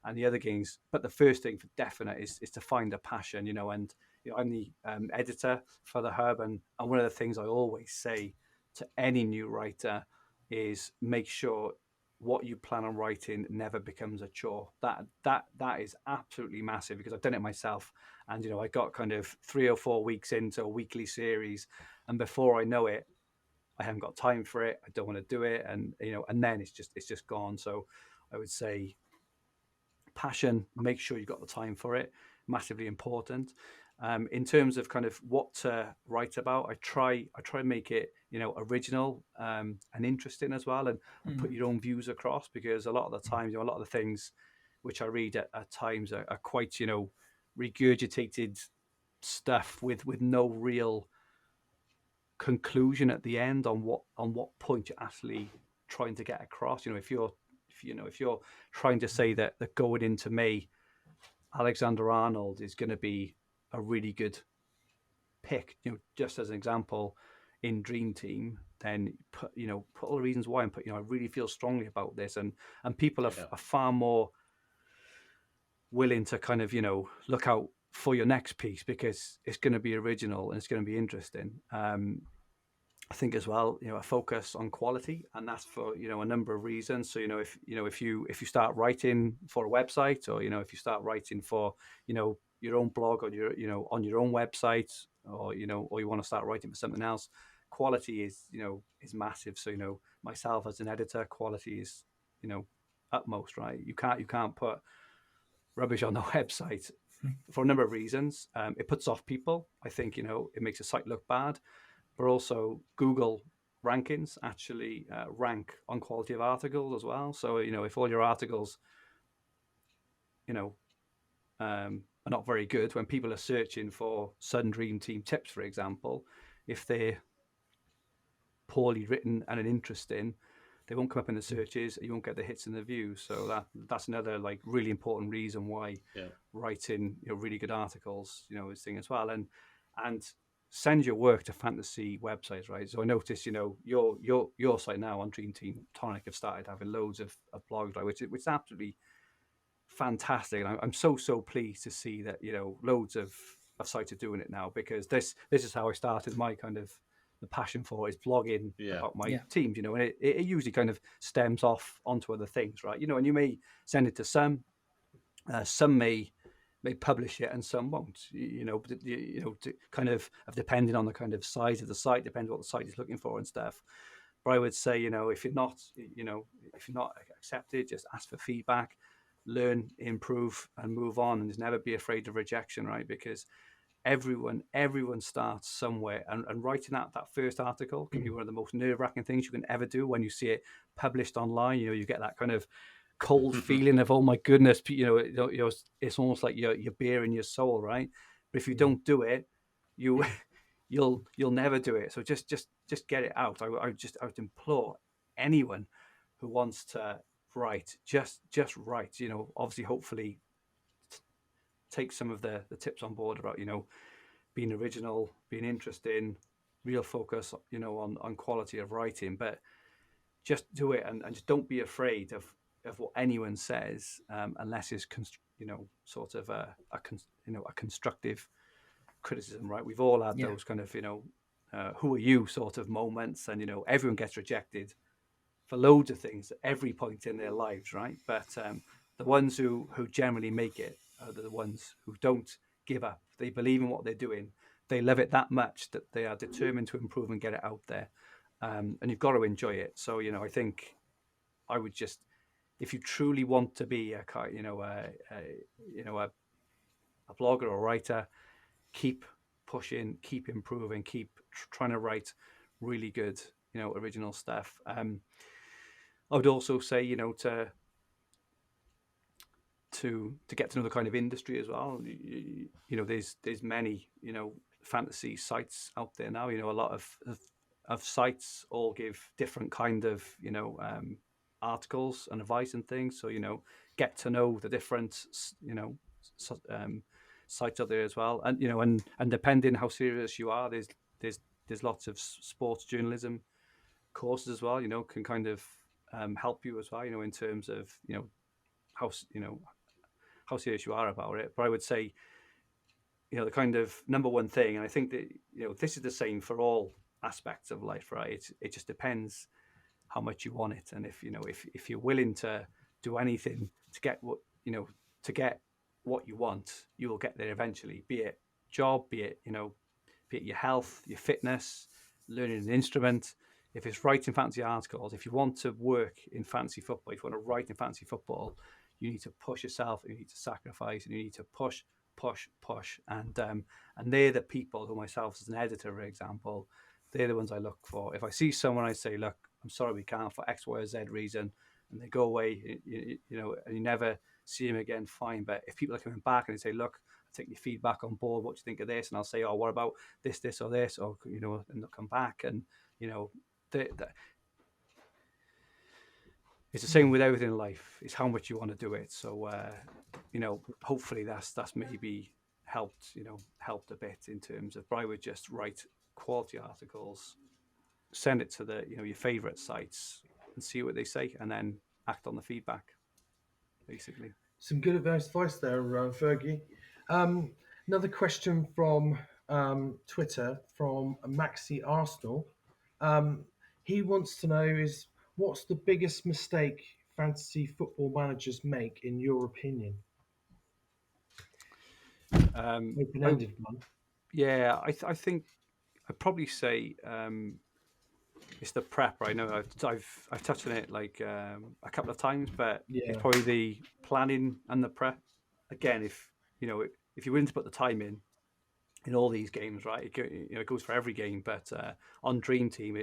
Speaker 2: and the other games. But the first thing for definite is to find a passion, and I'm the editor for the Hub, and one of the things I always say to any new writer is make sure what you plan on writing never becomes a chore. That is absolutely massive, because I've done it myself, and I got kind of 3 or 4 weeks into a weekly series, and before I know it, I haven't got time for it. I don't want to do it, and and then it's just gone. So I would say passion, make sure you've got the time for it, massively important. In terms of kind of what to write about, I try and make it original and interesting as well, and put your own views across, because a lot of the times, a lot of the things which I read at times are quite regurgitated stuff with no real conclusion at the end on what point you're actually trying to get across. If you're trying to say that going into May, Alexander Arnold is going to be a really good pick, just as an example, in Dream Team, then put all the reasons why, and put I really feel strongly about this, and people are far more willing to kind of look out for your next piece, because it's going to be original and it's going to be interesting. I think as well, a focus on quality, and that's for a number of reasons. So if you start writing for a website, or if you start writing for your own blog, or on your own website, or or you want to start writing for something else, quality is massive. So myself as an editor, quality is utmost, right? You can't put rubbish on the website for a number of reasons. It puts off people. I think it makes a site look bad. But also Google rankings actually rank on quality of articles as well. So if all your articles are not very good, when people are searching for Sun Dream Team tips, for example, if they're poorly written and interesting, they won't come up in the searches. You won't get the hits and the views. So that's another really important reason why writing really good articles is thing as well. And send your work to fantasy websites, right? So I noticed, your site now on Dream Team Tonic have started having loads of blogs, right? Which is absolutely fantastic, and I'm so pleased to see that loads of sites are doing it now, because this is how I started my kind of the passion for it, is blogging about my teams, and it usually kind of stems off onto other things, right? And you may send it to some may publish it and some won't, to kind of depending on the kind of size of the site, depends what the site is looking for and stuff. But I would say, if you're not accepted, just ask for feedback, learn, improve, and move on, and just never be afraid of rejection, right? Because everyone starts somewhere, and writing that first article can be one of the most nerve-wracking things you can ever do. When you see it published online, you get that kind of cold feeling of, oh my goodness, it's almost like you're bearing your soul, right? But if you don't do it, you'll never do it. So just get it out. I would implore anyone who wants to write, just write. Obviously, hopefully, take some of the tips on board about being original, being interesting, real focus on quality of writing, but just do it, and just don't be afraid of what anyone says, unless it's sort of a constructive criticism, right? We've all had those kind of who are you sort of moments, and everyone gets rejected for loads of things at every point in their lives, right? But the ones who generally make it are the ones who don't give up. They believe in what they're doing. They love it that much that they are determined to improve and get it out there. And you've got to enjoy it. So I think I would just, if you truly want to be a blogger or writer, keep pushing, keep improving, keep trying to write really good original stuff. I would also say to to get to know the kind of industry as well. You know, there's many, you know, fantasy sites out there now. You know, a lot of sites all give different kind of, you know, articles and advice and things. So, you know, get to know the different, you know, sites out there as well. And, you know, and depending how serious you are, there's lots of sports journalism courses as well, you know, can kind of help you as well, you know, in terms of, you know, how serious you are about it. But I would say, you know, the kind of number one thing, and I think that, you know, this is the same for all aspects of life, right? It just depends how much you want it. And if, you know, if you're willing to do anything to get what, you know, to get what you want, you will get there eventually, be it job, be it, you know, be it your health, your fitness, learning an instrument. If it's writing fantasy articles, if you want to work in fantasy football, if you want to write in fantasy football, you need to push yourself, you need to sacrifice, and you need to push. And they're the people who, myself as an editor, for example, they're the ones I look for. If I see someone, I say, look, I'm sorry, we can't for X, Y, or Z reason, and they go away, you know, and you never see them again, fine. But if people are coming back and they say, look, I take your feedback on board, what do you think of this? And I'll say, oh, what about this, or this, or, you know, and they'll come back, and, you know, it's the same with everything in life. It's how much you want to do it. So, you know, hopefully that's maybe helped a bit in terms of, but I would just write quality articles, send it to the, you know, your favorite sites and see what they say, and then act on the feedback, basically.
Speaker 4: Some good advice there, Fergie. Another question from Twitter from Maxi Arsenal. He wants to know is what's the biggest mistake fantasy football managers make in your opinion? Open-ended one.
Speaker 2: Yeah, I think I'd probably say it's the prep. Right? I know I've touched on it like a couple of times, but it's probably the planning and the prep. Again, if you know, if you're willing to put the time in all these games, right? It goes for every game, but on Dream Team,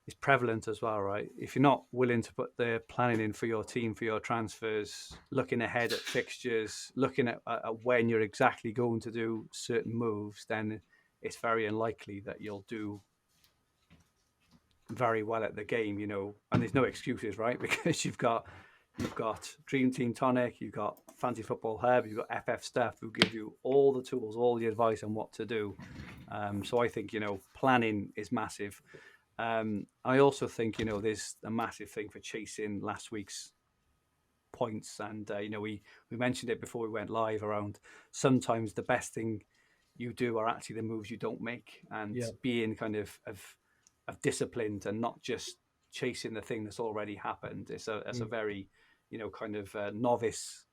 Speaker 2: it's prevalent as well, right? If you're not willing to put the planning in for your team, for your transfers, looking ahead at fixtures, looking at when you're exactly going to do certain moves, then it's very unlikely that you'll do very well at the game, you know. And there's no excuses, right? Because you've got Dream Team Tonic, you've got Fantasy Football Hub, you've got FF Stuff who give you all the tools, all the advice on what to do. So I think, you know, planning is massive. I also think, you know, there's a massive thing for chasing last week's points. And, you know, we mentioned it before we went live around sometimes the best thing you do are actually the moves you don't make, and being kind of disciplined and not just chasing the thing that's already happened. It's a very, you know, kind of novice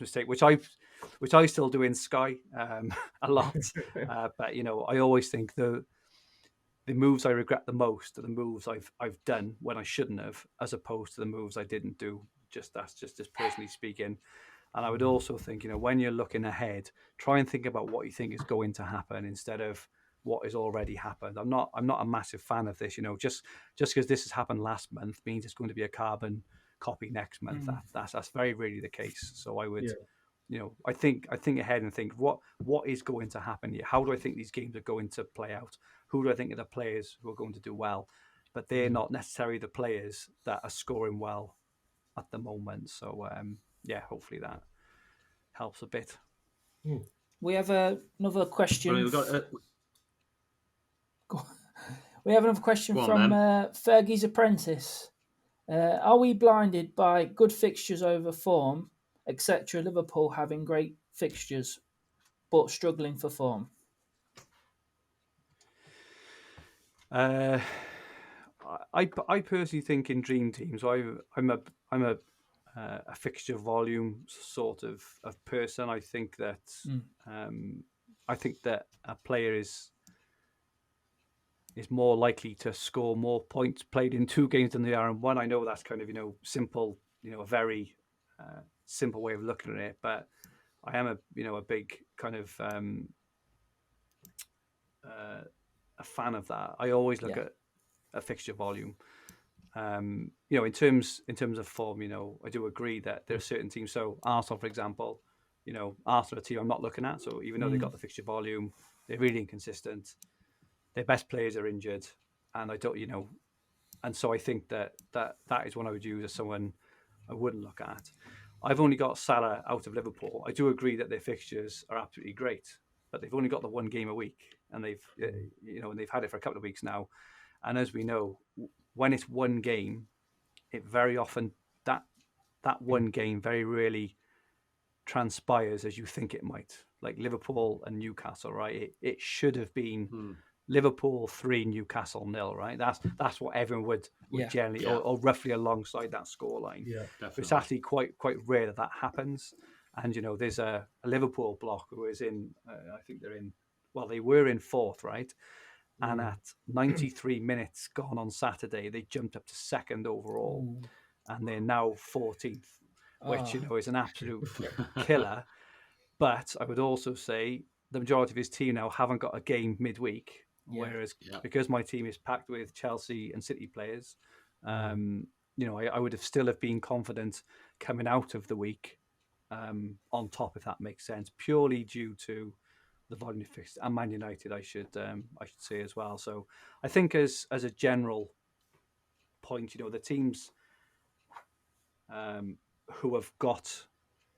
Speaker 2: mistake, which I still do in Sky a lot. But, you know, I always think the moves I regret the most are the moves I've done when I shouldn't have, as opposed to the moves I didn't do. That's just personally speaking. And I would also think, you know, when you're looking ahead, try and think about what you think is going to happen instead of what has already happened. I'm not a massive fan of this, you know, just because this has happened last month means it's going to be a carbon copy next month. That's very rarely the case. So I would, you know, I think ahead and think what is going to happen here? How do I think these games are going to play out? Who do I think are the players who are going to do well? But they're not necessarily the players that are scoring well at the moment. So hopefully that helps a bit.
Speaker 3: We have another question.
Speaker 1: Well,
Speaker 3: we have another question from Fergie's apprentice. Are we blinded by good fixtures over form, etc.? Liverpool having great fixtures but struggling for form.
Speaker 2: I personally think in Dream Team, so I'm a fixture volume sort of person. I think that a player is more likely to score more points played in 2 games than they are in 1. I know that's kind of, you know, simple, you know, a very simple way of looking at it, but I am a big kind of a fan of that. I always look at a fixture volume. in terms of form, I do agree that there are certain teams. So Arsenal, for example, Arsenal are a team I'm not looking at. So even though they've got the fixture volume, they're really inconsistent. Their best players are injured, and I don't, and so I think that is one I would use as someone I wouldn't look at. I've only got Salah out of Liverpool. I do agree that their fixtures are absolutely great, but they've only got the one game a week, and they've and they've had it for a couple of weeks now. And as we know, when it's one game, it very often that one game very rarely transpires as you think it might. Like Liverpool and Newcastle, right? It should have been Liverpool 3, Newcastle 0, right? That's what everyone would generally or roughly alongside that scoreline.
Speaker 4: Yeah,
Speaker 2: definitely. It's actually quite rare that happens. And there's a Liverpool block who is in. I think they're in. Well, they were in 4th, right? And at 93 minutes gone on Saturday, they jumped up to 2nd overall, and they're now 14th, which is an absolute killer. But I would also say the majority of his team now haven't got a game midweek, whereas because my team is packed with Chelsea and City players, I would have still have been confident coming out of the week on top, if that makes sense, purely due to the volume fixed, and Man United, I should say as well. So I think as a general point, the teams who have got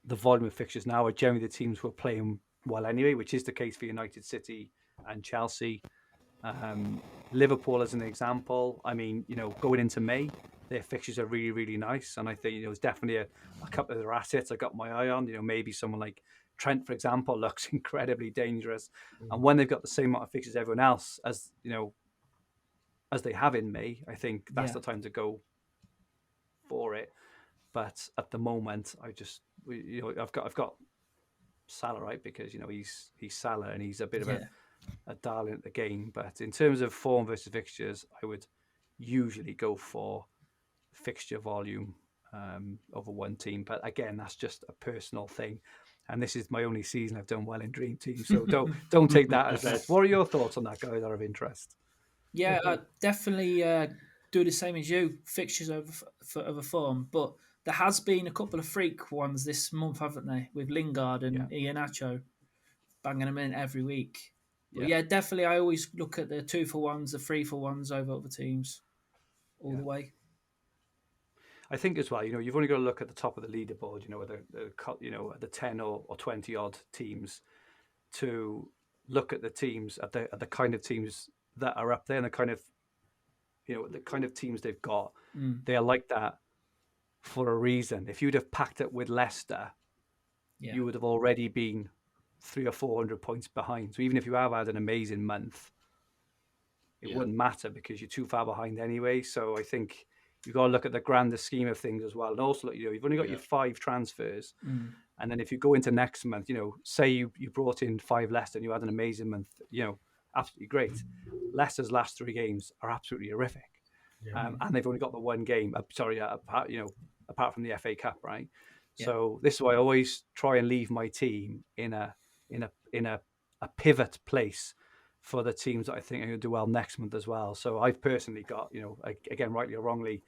Speaker 2: the volume of fixtures now are generally the teams who are playing well anyway, which is the case for United, City, and Chelsea. Liverpool, as an example, I mean, going into May, their fixtures are really, really nice, and I think there's definitely a couple of their assets I got my eye on. Maybe someone like Trent, for example, looks incredibly dangerous, and when they've got the same amount of fixtures as everyone else, as as they have in May, I think that's the time to go for it. But at the moment, I've got Salah, right, because he's Salah and he's a bit of a darling at the game. But in terms of form versus fixtures, I would usually go for fixture volume over one team. But again, that's just a personal thing. And this is my only season I've done well in Dream Team, so don't take that as that. What are your thoughts on that, guys? That are of interest.
Speaker 3: Yeah, I definitely do the same as you. Fixtures over form, but there has been a couple of freak ones this month, haven't they? With Lingard and Iheanacho banging them in every week. But definitely, I always look at the 2-for-1s, the 3-for-1s over other teams all the way.
Speaker 2: I think as well, you've only got to look at the top of the leaderboard, the 10 or 20 odd teams, to look at the teams at the kind of teams that are up there and the kind of teams they've got. They are like that for a reason. If you'd have packed it with Leicester, you would have already been 300 or 400 points behind. So even if you have had an amazing month, it wouldn't matter because you're too far behind anyway. So I think you've got to look at the grander scheme of things as well. And also, you've only got your 5 transfers. And then if you go into next month, say you brought in 5 Leicester and you had an amazing month, absolutely great. Leicester's last 3 games are absolutely horrific. And they've only got the one game, apart from the FA Cup, right? So this is why I always try and leave my team in a pivot place for the teams that I think are going to do well next month as well. So I've personally got, again, rightly or wrongly,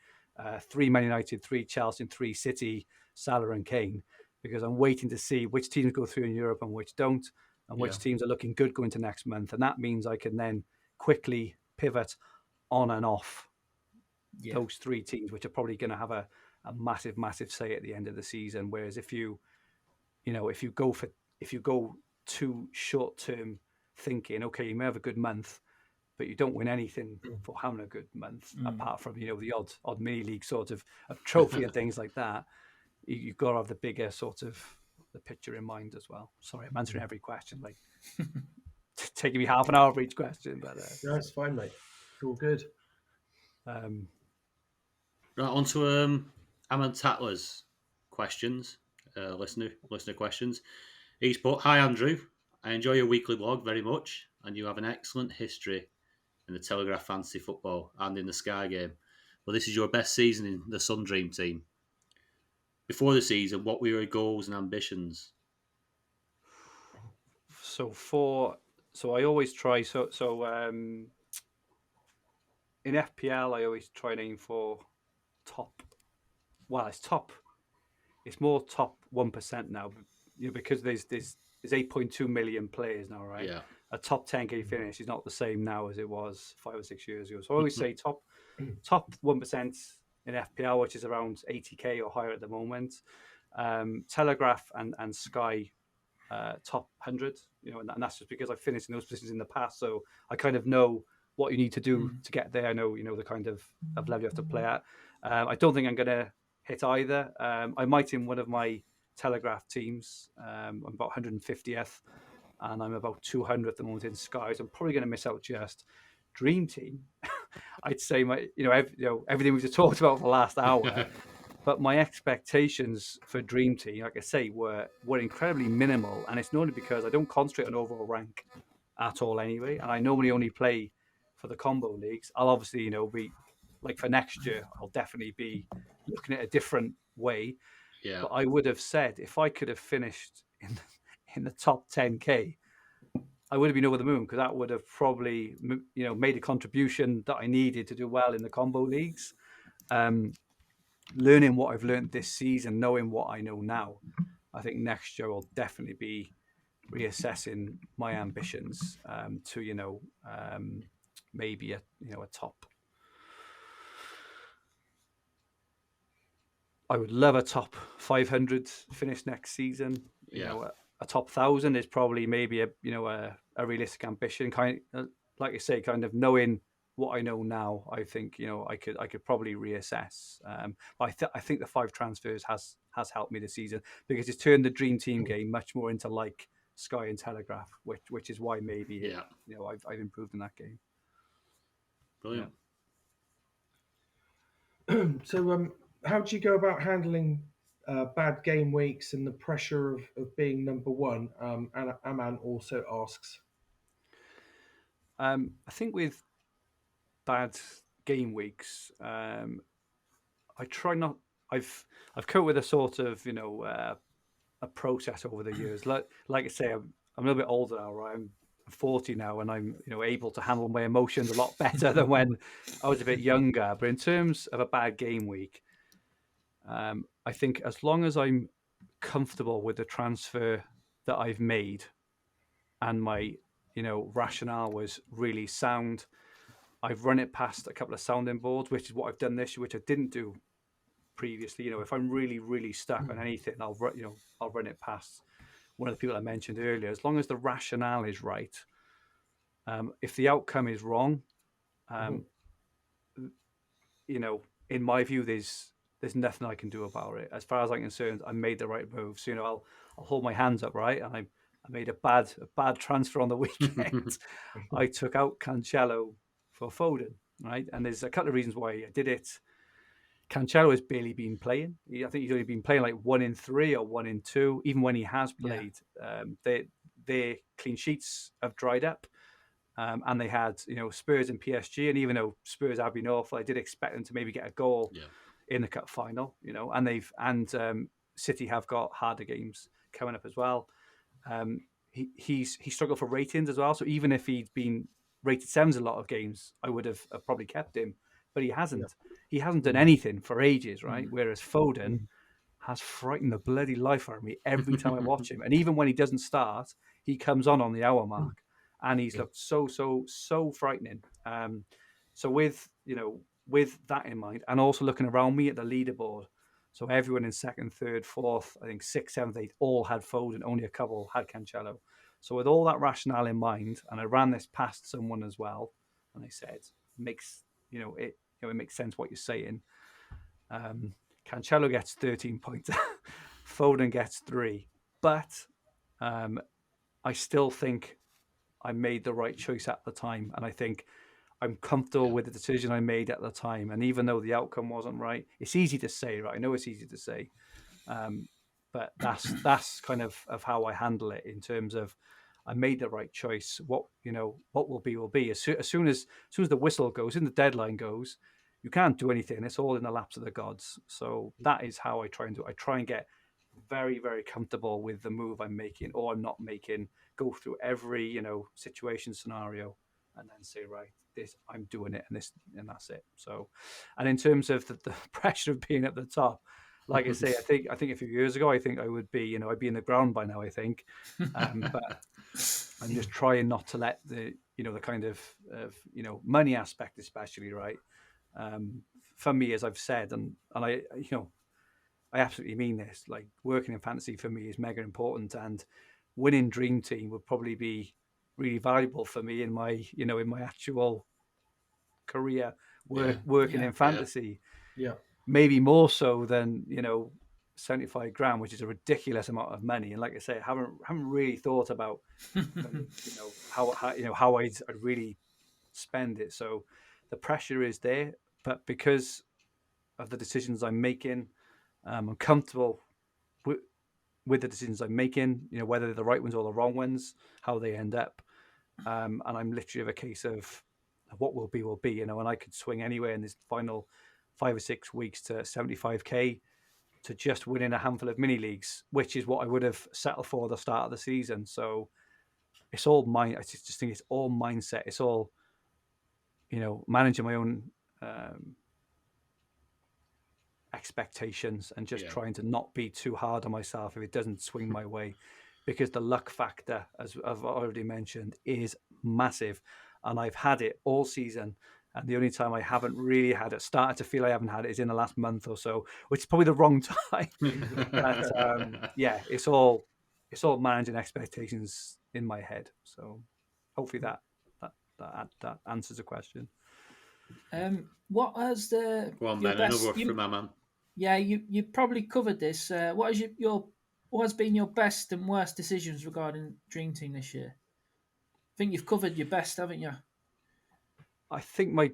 Speaker 2: 3 Man United, 3 Chelsea, and 3 City, Salah and Kane, because I'm waiting to see which teams go through in Europe and which don't, and which teams are looking good going to next month. And that means I can then quickly pivot on and off those 3 teams, which are probably going to have a massive, massive say at the end of the season. Whereas if you go too short term thinking, okay, you may have a good month, but you don't win anything for having a good month, apart from the odd mini league sort of trophy and things like that. You've got to have the bigger sort of the picture in mind as well. Sorry, I'm answering every question, like taking me half an hour for each question, but
Speaker 4: no, it's fine, mate. It's all good.
Speaker 1: Right, on to Aman Tatler's questions, listener questions. He's put, "Hi Andrew, I enjoy your weekly blog very much, and you have an excellent history in the Telegraph Fantasy Football and in the Sky game. Well, this is your best season in the Sun Dream Team. Before the season, what were your goals and ambitions?"
Speaker 2: So I always try. So in FPL, I always try and aim for top. Well, it's more top 1% now, because there's 8.2 million players now, right?
Speaker 1: Yeah.
Speaker 2: A top 10k finish is not the same now as it was 5 or 6 years ago. So I always say top 1% in FPL, which is around 80k or higher at the moment. Telegraph and Sky top 100, and that's just because I've finished in those positions in the past, so I kind of know what you need to do to get there. I know the kind of level you have to play at. I don't think I'm going to hit either. I might in one of my Telegraph teams. I'm about 150th, and I'm about 200 at the moment in Sky. So I'm probably going to miss out just. Dream Team, I'd say everything we've just talked about for the last hour. But my expectations for Dream Team, like I say, were incredibly minimal, and it's normally because I don't concentrate on overall rank at all anyway, and I normally only play for the combo leagues. I'll obviously, be like for next year, I'll definitely be looking at a different way.
Speaker 1: Yeah.
Speaker 2: But I would have said if I could have finished in the top 10k, I would have been over the moon, because that would have probably made a contribution that I needed to do well in the combo leagues. Learning what I've learned this season, knowing what I know now, I think next year I'll definitely be reassessing my ambitions to maybe a top. I would love a top 500 finish next season. A top 1,000 is probably maybe a realistic ambition. Kind of, like I say, kind of knowing what I know now, I think I could probably reassess. I think the 5 transfers has helped me this season, because it's turned the Dream Team game much more into like Sky and Telegraph, which is why maybe I've improved in that game.
Speaker 1: Brilliant.
Speaker 4: Yeah. So how do you go about handling bad game weeks and the pressure of being number one? And Aman also asks.
Speaker 2: I think with bad game weeks, I try not. I've come up with a sort of a process over the years. Like I say, I'm a little bit older now, right? I'm 40 now, and I'm able to handle my emotions a lot better than when I was a bit younger. But in terms of a bad game week, I think as long as I'm comfortable with the transfer that I've made, and my rationale was really sound, I've run it past a couple of sounding boards, which is what I've done this year, which I didn't do previously. If I'm really, really stuck on anything, I'll run it past one of the people I mentioned earlier. As long as the rationale is right, if the outcome is wrong, in my view, there's nothing I can do about it. As far as I'm concerned, I made the right move. So I'll hold my hands up, right? And I made a bad transfer on the weekend. I took out Cancelo for Foden, right? And there's a couple of reasons why I did it. Cancelo has barely been playing. I think he's only been playing like 1 in 3 or 1 in 2. Even when he has played, their clean sheets have dried up. And they had, Spurs and PSG, and even though Spurs have been awful, I did expect them to maybe get a goal in the cup final, and City have got harder games coming up as well. He struggled for ratings as well. So even if he'd been rated 7s a lot of games, I would have probably kept him, but he hasn't. Yeah. He hasn't done anything for ages, right? Whereas Foden has frightened the bloody life out of me every time I watch him, and even when he doesn't start, he comes on the hour mark. And he's looked so frightening. So with that in mind, and also looking around me at the leaderboard, so everyone in 2nd, 3rd, 4th, I think 6th, 7th, 8th, all had Foden. Only a couple had Cancelo. So with all that rationale in mind, and I ran this past someone as well, and they said, it makes sense what you're saying. Cancelo gets 13 points, Foden gets 3, but I still think I made the right choice at the time, and I think I'm comfortable with the decision I made at the time. And even though the outcome wasn't right, it's easy to say, right? I know it's easy to say, but that's kind of how I handle it, in terms of I made the right choice. What will be will be. As soon as the whistle goes and the deadline goes, you can't do anything. It's all in the laps of the gods. So that is how I try and do it. I try and get very, very comfortable with the move I'm making or I'm not making, go through every situation, scenario, and then say, right, this, I'm doing it, and that's it. So, and in terms of the pressure of being at the top, like I say, I think a few years ago, I think I would be, I'd be in the ground by now, I think. But I'm just trying not to let the kind of money aspect, especially, right. For me, as I've said, and I I absolutely mean this. Like, working in fantasy for me is mega important, and winning Dream Team would probably be really valuable for me in my in my actual career working in fantasy.
Speaker 4: Yeah.
Speaker 2: Maybe more so than 75 grand, which is a ridiculous amount of money. And like I say, I haven't really thought about how I'd really spend it. So the pressure is there, but because of the decisions I'm making, I'm comfortable with the decisions I'm making, whether they're the right ones or the wrong ones, how they end up. And I'm literally of a case of what will be, and I could swing anywhere in this final 5 or 6 weeks to 75k to just winning a handful of mini leagues, which is what I would have settled for at the start of the season. So it's all I just think it's all mindset. It's all, managing my own expectations and just trying to not be too hard on myself if it doesn't swing my way, because the luck factor, as I've already mentioned, is massive, and I've had it all season. And the only time I haven't really had it, started to feel I haven't had it, is in the last month or so, which is probably the wrong time. But it's all managing expectations in my head. So hopefully that answers the question.
Speaker 3: What has the
Speaker 1: go on then? Another one from my man.
Speaker 3: Yeah, you probably covered this. What has been your best and worst decisions regarding Dream Team this year? I think you've covered your best, haven't you?
Speaker 2: I think my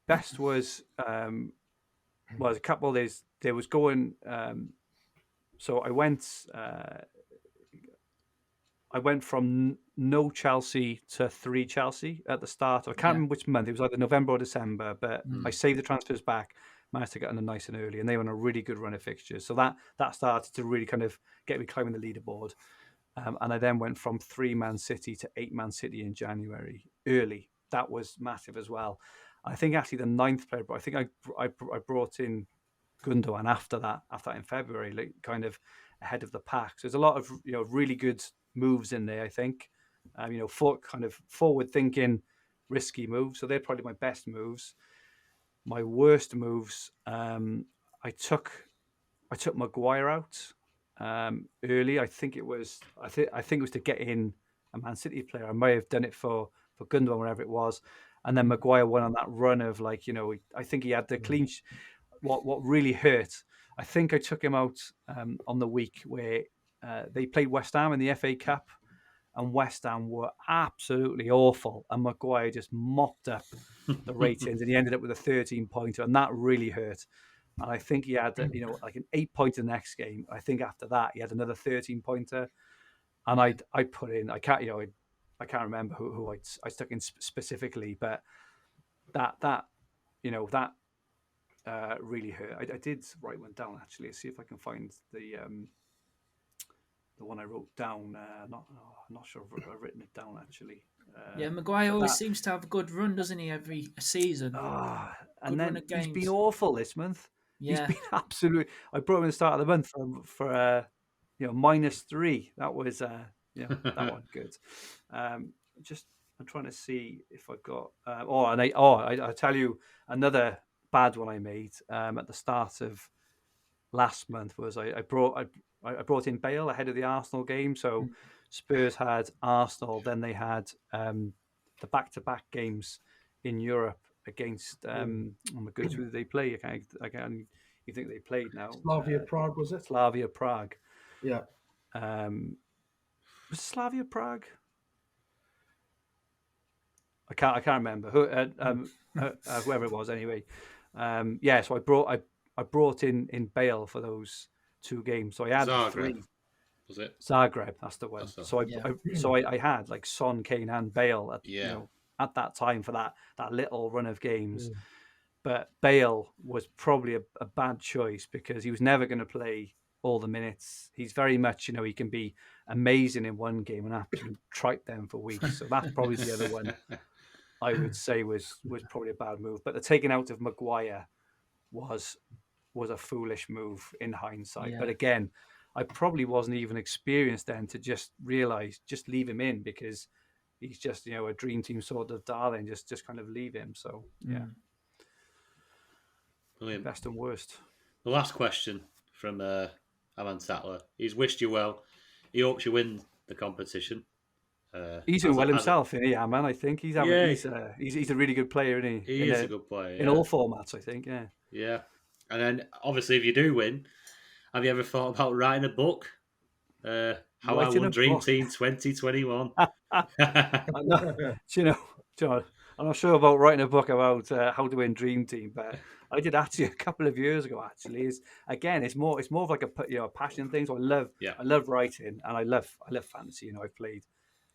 Speaker 2: best was a couple of days. There was going. So I went from no Chelsea to 3 Chelsea at the start. I can't remember which month. It was either November or December, but I saved the transfers back, managed to get in nice and early, and they were on a really good run of fixtures. So that started to really kind of get me climbing the leaderboard. And I then went from 3 Man City to 8 Man City in January early. That was massive as well. I think actually the 9th player, but I think I brought in Gundogan after that in February, like kind of ahead of the pack. So there's a lot of really good moves in there, I think. Kind of forward thinking, risky moves. So they're probably my best moves. My worst moves, I took Maguire out early. I think it was to get in a Man City player. I may have done it for Gundogan, wherever it was, and then Maguire went on that run of I think he had the clean. What really hurt, I think I took him out on the week where they played West Ham in the FA Cup, and West Ham were absolutely awful, and Maguire just mopped up the ratings, and he ended up with a 13-pointer, and that really hurt. And I think he had like an 8-pointer the next game. I think after that he had another 13-pointer, and I put in, I can't remember who I stuck in specifically, but that really hurt. I did write one down actually. See if I can find the one I wrote down. I'm not sure if I've written it down actually.
Speaker 3: Maguire always seems to have a good run, doesn't he? Every season.
Speaker 2: And then he's been awful this month.
Speaker 3: Yeah.
Speaker 2: He's been absolutely. I brought him at the start of the month for -3. That was that one good. I'm trying to see if I've got. I tell you another bad one I made at the start of last month was I brought in Bale ahead of the Arsenal game. So Spurs had Arsenal, then they had the back-to-back games in Europe against oh my goodness, who did they play? I can't you think they played now?
Speaker 4: Slavia Prague, was it?
Speaker 2: Slavia Prague.
Speaker 4: Yeah.
Speaker 2: Was Slavia Prague? I can't remember whoever it was anyway. So I brought in Bale for those 2 games. So I had
Speaker 1: Zagreb.
Speaker 2: 3.
Speaker 1: Was it
Speaker 2: Zagreb? That's the one. I had like Son, Kane, and Bale at that time for that little run of games. But Bale was probably a bad choice because he was never going to play all the minutes. He's very much, he can be amazing in one game and absolutely tripe them for weeks. So that's probably the other one. I would say was probably a bad move. But the taking out of Maguire was a foolish move in hindsight. But again, I probably wasn't even experienced then to just realise, just leave him in, because he's just, a dream team sort of darling. Just kind of leave him. So yeah.
Speaker 1: Brilliant.
Speaker 2: Best and worst.
Speaker 1: The last question from Alan Sattler. He's wished you well. He hopes you win the competition.
Speaker 2: He's doing well himself, isn't he, Aman? I think he's a really good player, isn't he?
Speaker 1: He is a good player
Speaker 2: in all formats, I think. Yeah.
Speaker 1: Yeah, and then obviously, if you do win, have you ever thought about writing a book? How I won Dream Team 2021.
Speaker 2: John, I'm not sure about writing a book about how to win Dream Team, but I did actually a couple of years ago. Actually, it's more of like a passion thing. So I love writing, and I love fantasy. I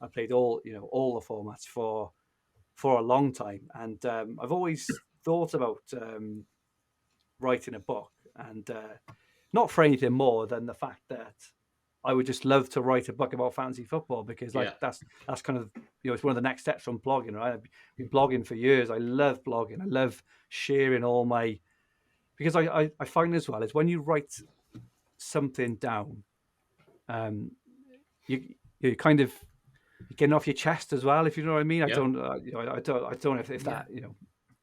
Speaker 2: played all the formats for a long time, and I've always thought about writing a book, and not for anything more than the fact that I would just love to write a book about fantasy football, because that's kind of it's one of the next steps from blogging, right? I've been blogging for years. I love blogging. I love sharing all my, because I find as well is when you write something down, you kind of you're getting off your chest as well, if you know what I mean. I don't know if that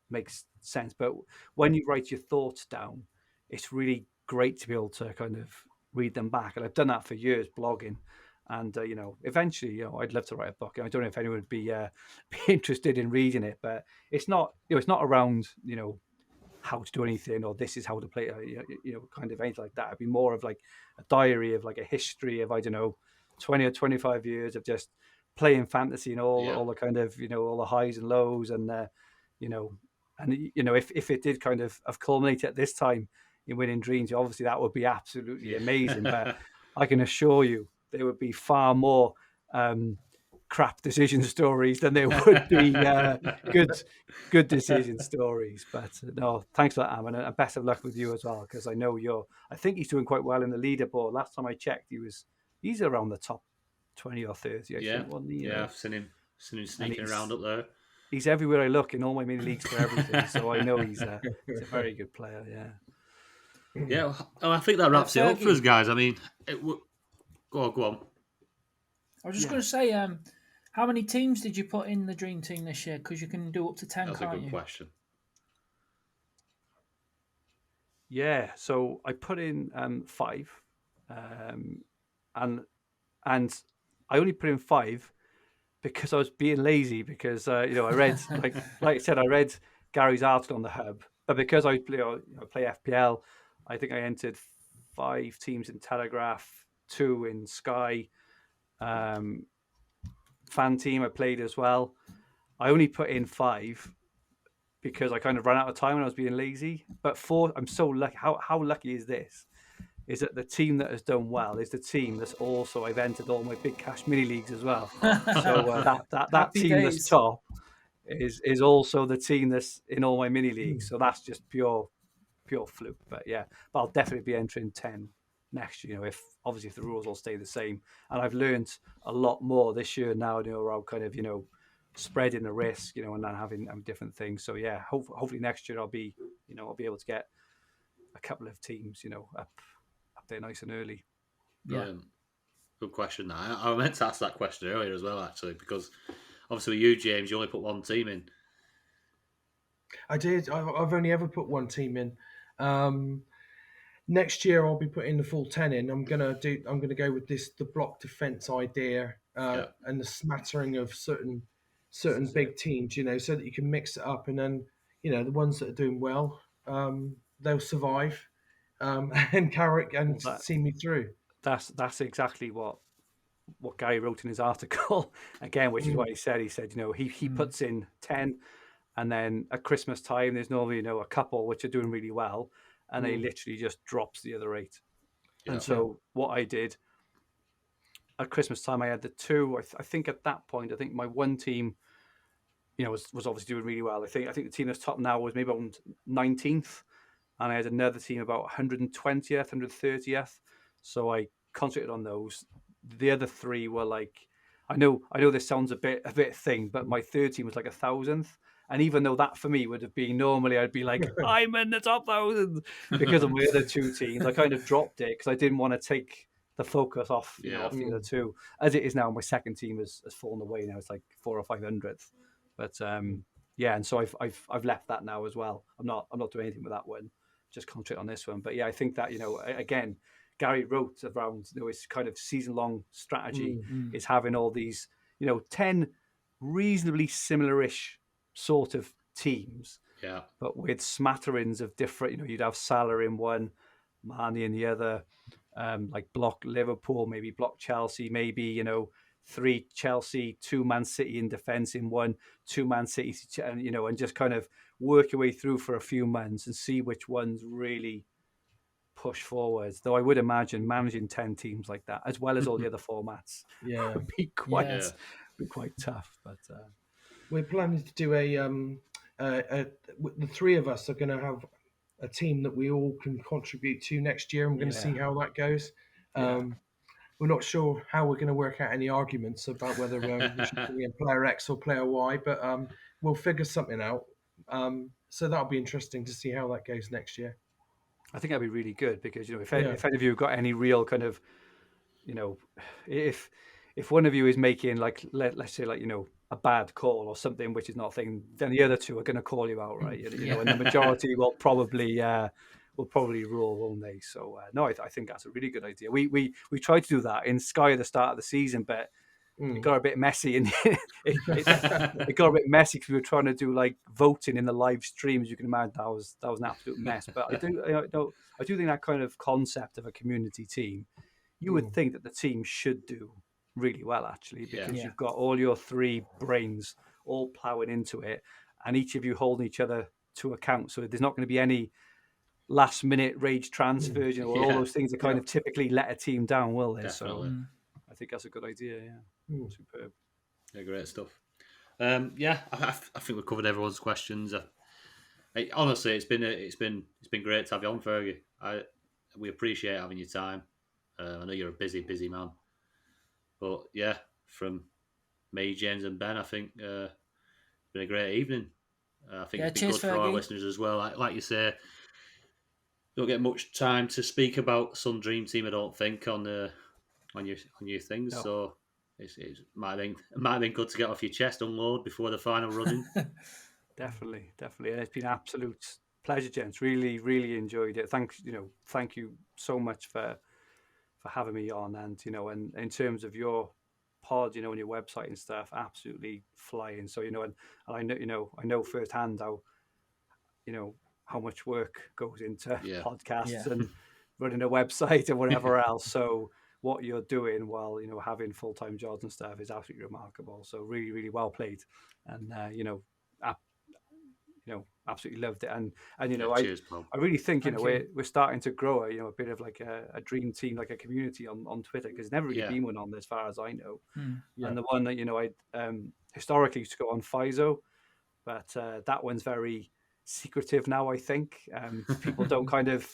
Speaker 2: makes sense, but when you write your thoughts down, it's really great to be able to kind of read them back. And I've done that for years, blogging, and eventually I'd love to write a book. I don't know if anyone would be interested in reading it, but it's not it's not around how to do anything, or this is how to play kind of anything like that. It'd be more of like a diary of like a history of 20 or 25 years of just playing fantasy and all the kind of all the highs and lows, and if it did kind of culminate at this time in winning dreams, obviously that would be absolutely amazing. But I can assure you there would be far more crap decision stories than there would be good decision stories. But no, thanks for that, Ammon, and best of luck with you as well, because I know I think he's doing quite well in the leaderboard. Last time I checked, he's around the top 20 or 30. I think, wasn't he?
Speaker 1: I've seen him sneaking around up there.
Speaker 2: He's everywhere I look in all my mini leagues for everything, so I know he's a very good player.
Speaker 1: Yeah, well, I think that wraps it up for us, guys. I mean, go on.
Speaker 3: I was just going to say, how many teams did you put in the Dream Team this year? Because you can do up to 10,
Speaker 1: That's
Speaker 3: can't you?
Speaker 1: That's a good question.
Speaker 2: Yeah, so I put in 5, and I only put in 5 because I was being lazy. Because I read like I said, I read Gary's article on the Hub, but because I play FPL, I think I entered 5 teams in Telegraph, 2 in Sky. Fan team I played as well. I only put in 5 because I kind of ran out of time when I was being lazy. But 4, I'm so lucky. How lucky is this? Is that the team that has done well is the team that's also I've entered all my big cash mini leagues as well. So that team that's top is also the team that's in all my mini leagues. So that's just pure fluke. But I'll definitely be entering 10 next year. If the rules all stay the same, and I've learned a lot more this year now. Around kind of spreading the risk, and then having different things. So hopefully next year I'll be able to get a couple of teams up there nice and early.
Speaker 1: Good question. I meant to ask that question earlier as well, actually, because obviously with you, James, you only put one team in.
Speaker 4: I did. I've only ever put one team in. Next year I'll be putting the full 10 in. I'm gonna go with the block defense idea and the smattering of certain big teams, so that you can mix it up, and then the ones that are doing well, they'll survive and carry and see me through.
Speaker 2: That's exactly what Gary wrote in his article again, which is what he said. He said he puts in 10, and then at Christmas time there's normally a couple which are doing really well, and he literally just drops the other 8. And so what I did at Christmas time, I had the 2. I think at that point, my one team, was obviously doing really well. I think the team that's top now was maybe on 19th, and I had another team about 120th, 130th. So I concentrated on those. The other 3 were like, I know this sounds a bit thing, but my third team was like 1,000th. And even though that for me would have been normally, I'd be like, I'm in the top 1,000 because of my other two teams. I kind of dropped it because I didn't want to take the focus off, off the other two. As it is now, my second team has fallen away now. It's like 400th or 500th. But yeah, and so I've left that now as well. I'm not doing anything with that one. Just concentrate on this one. But yeah, I think that again, Gary wrote around his kind of season-long strategy is having all these 10 reasonably similar-ish sort of teams, but with smatterings of different. You'd have Salah in one, Mane in the other, like block Liverpool, maybe block Chelsea, maybe 3 Chelsea, 2 Man City in defence in one, 2 Man City, and and just kind of work your way through for a few months and see which ones really push forwards. Though I would imagine managing 10 teams like that, as well as all the other formats, would be quite tough. But
Speaker 4: we're planning to do the three of us are going to have a team that we all can contribute to next year. I'm going to see how that goes. We're not sure how we're going to work out any arguments about whether we should bring in player X or player Y, but we'll figure something out. So that'll be interesting to see how that goes next year.
Speaker 2: I think that'd be really good because if any of you have got any real kind of if one of you is making let's say a bad call or something which is not a thing, then the other two are going to call you out, right? And the majority will probably rule, won't they? So no, I think that's a really good idea. We tried to do that in Sky at the start of the season, but it got a bit messy, and it got a bit messy because we were trying to do voting in the live stream. As you can imagine, that was an absolute mess. But I do think that kind of concept of a community team, you would think that the team should do really well actually, because you've got all your 3 brains all ploughing into it, and each of you holding each other to account. So there's not going to be any last minute rage transfers, all those things that kind of typically let a team down, will they?
Speaker 1: Definitely.
Speaker 2: So I think that's a good idea. Superb.
Speaker 1: Yeah, great stuff. I think we've covered everyone's questions. Honestly, it's been great to have you on, Fergie. We appreciate having your time. I know you're a busy man, but yeah, from me, James, and Ben, I think it's been a great evening. I think it's been good for our listeners as well. Like you say, don't get much time to speak about Sun Dream Team, I don't think, on your things. No. So it might have been good to get off your chest, unload before the final running.
Speaker 2: Definitely. And it's been an absolute pleasure, gents. Really, really enjoyed it. Thank you so much for having me on, and and in terms of your pod, and your website and stuff, absolutely flying. So and I know firsthand how much work goes into podcasts and running a website and whatever else. So what you're doing while having full-time jobs and stuff is absolutely remarkable. So really, really well played, and absolutely loved it. And
Speaker 1: cheers,
Speaker 2: I really think we're starting to grow a bit of like a dream team, like a community on Twitter, because there's never really been one on there as far as I know. And the one that I historically used to go on FISO, but that one's very secretive now. I think people don't kind of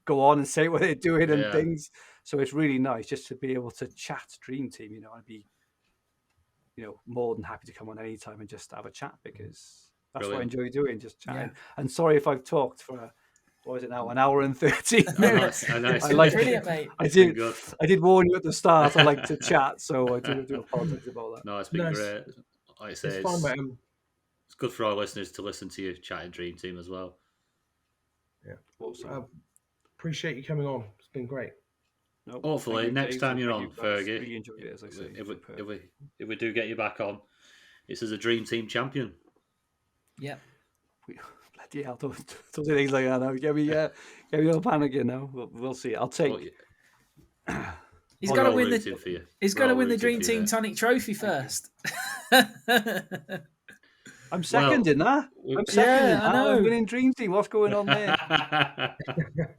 Speaker 2: go on and say what they're doing and things. So it's really nice just to be able to chat Dream Team. I'd be more than happy to come on anytime and just have a chat, because that's what I enjoy doing, just chatting. And sorry if I've talked for what is it now, an hour and 13 minutes.
Speaker 1: Nice.
Speaker 3: I like brilliant, mate.
Speaker 2: I did warn you at the start. I like to chat, so I do apologize about that.
Speaker 1: No, it's been great. Like I say,
Speaker 4: it's fun, mate.
Speaker 1: It's good for our listeners to listen to you chatting Dream Team as well.
Speaker 4: Yeah. Awesome. Appreciate you coming on. It's been great.
Speaker 1: No, hopefully, next time you're on, Fergie,
Speaker 2: really enjoyed it, as I say.
Speaker 1: If we do get you back on, it's as a Dream Team champion.
Speaker 3: Yeah.
Speaker 2: Bloody hell, don't say things like that now. Get me all panicking now. We'll see. I'll take.
Speaker 3: He's got to win the. He's got to win the Dream Team Tonic trophy first.
Speaker 2: I'm second in that. I'm second in that. I'm winning Dream Team. What's going on there?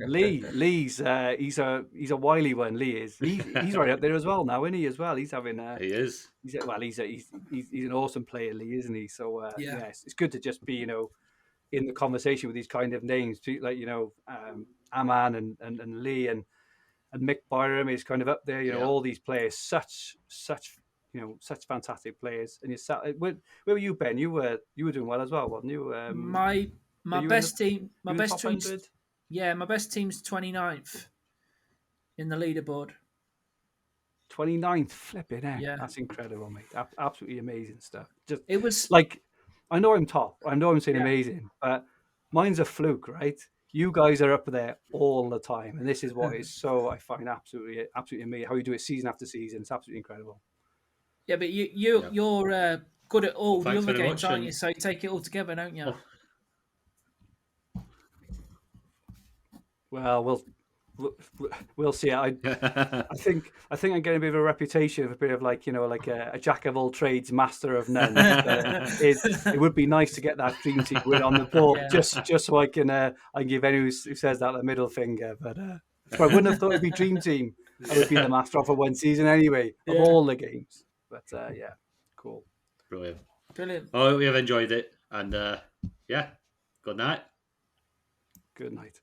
Speaker 2: Lee's he's a wily one. Lee is. He's right up there as well now, isn't he? As well, he's having.
Speaker 1: He is.
Speaker 2: He's an awesome player, Lee, isn't he? So it's good to just be in the conversation with these kind of names, like Aman and Lee and Mick Byram is kind of up there. All these players, such such fantastic players. And where were you, Ben? You were doing well as well, wasn't you?
Speaker 3: My best team, my best
Speaker 2: top
Speaker 3: team's
Speaker 2: 100?
Speaker 3: my best team's 29th in the leaderboard.
Speaker 2: 29th, flipping heck.
Speaker 3: Yeah.
Speaker 2: That's incredible, mate. Absolutely amazing stuff.
Speaker 3: It was
Speaker 2: like, I know I'm top. I know I'm saying amazing, but mine's a fluke, right? You guys are up there all the time, and this is what is so I find absolutely amazing. How you do it season after season, it's absolutely incredible.
Speaker 3: Yeah, but you're good at all the other games,
Speaker 1: much,
Speaker 3: aren't you? So you take it all together, don't you?
Speaker 2: Well, we'll see. I think I'm getting a bit of a reputation of a bit of like a jack of all trades, master of none. It would be nice to get that dream team win on the board, just so I can give anyone who says that a middle finger. But I wouldn't have thought it'd be dream team. I would be the master of for one season anyway of all the games. But cool,
Speaker 1: brilliant.
Speaker 3: Oh,
Speaker 1: we have enjoyed it, and good night.
Speaker 2: Good night.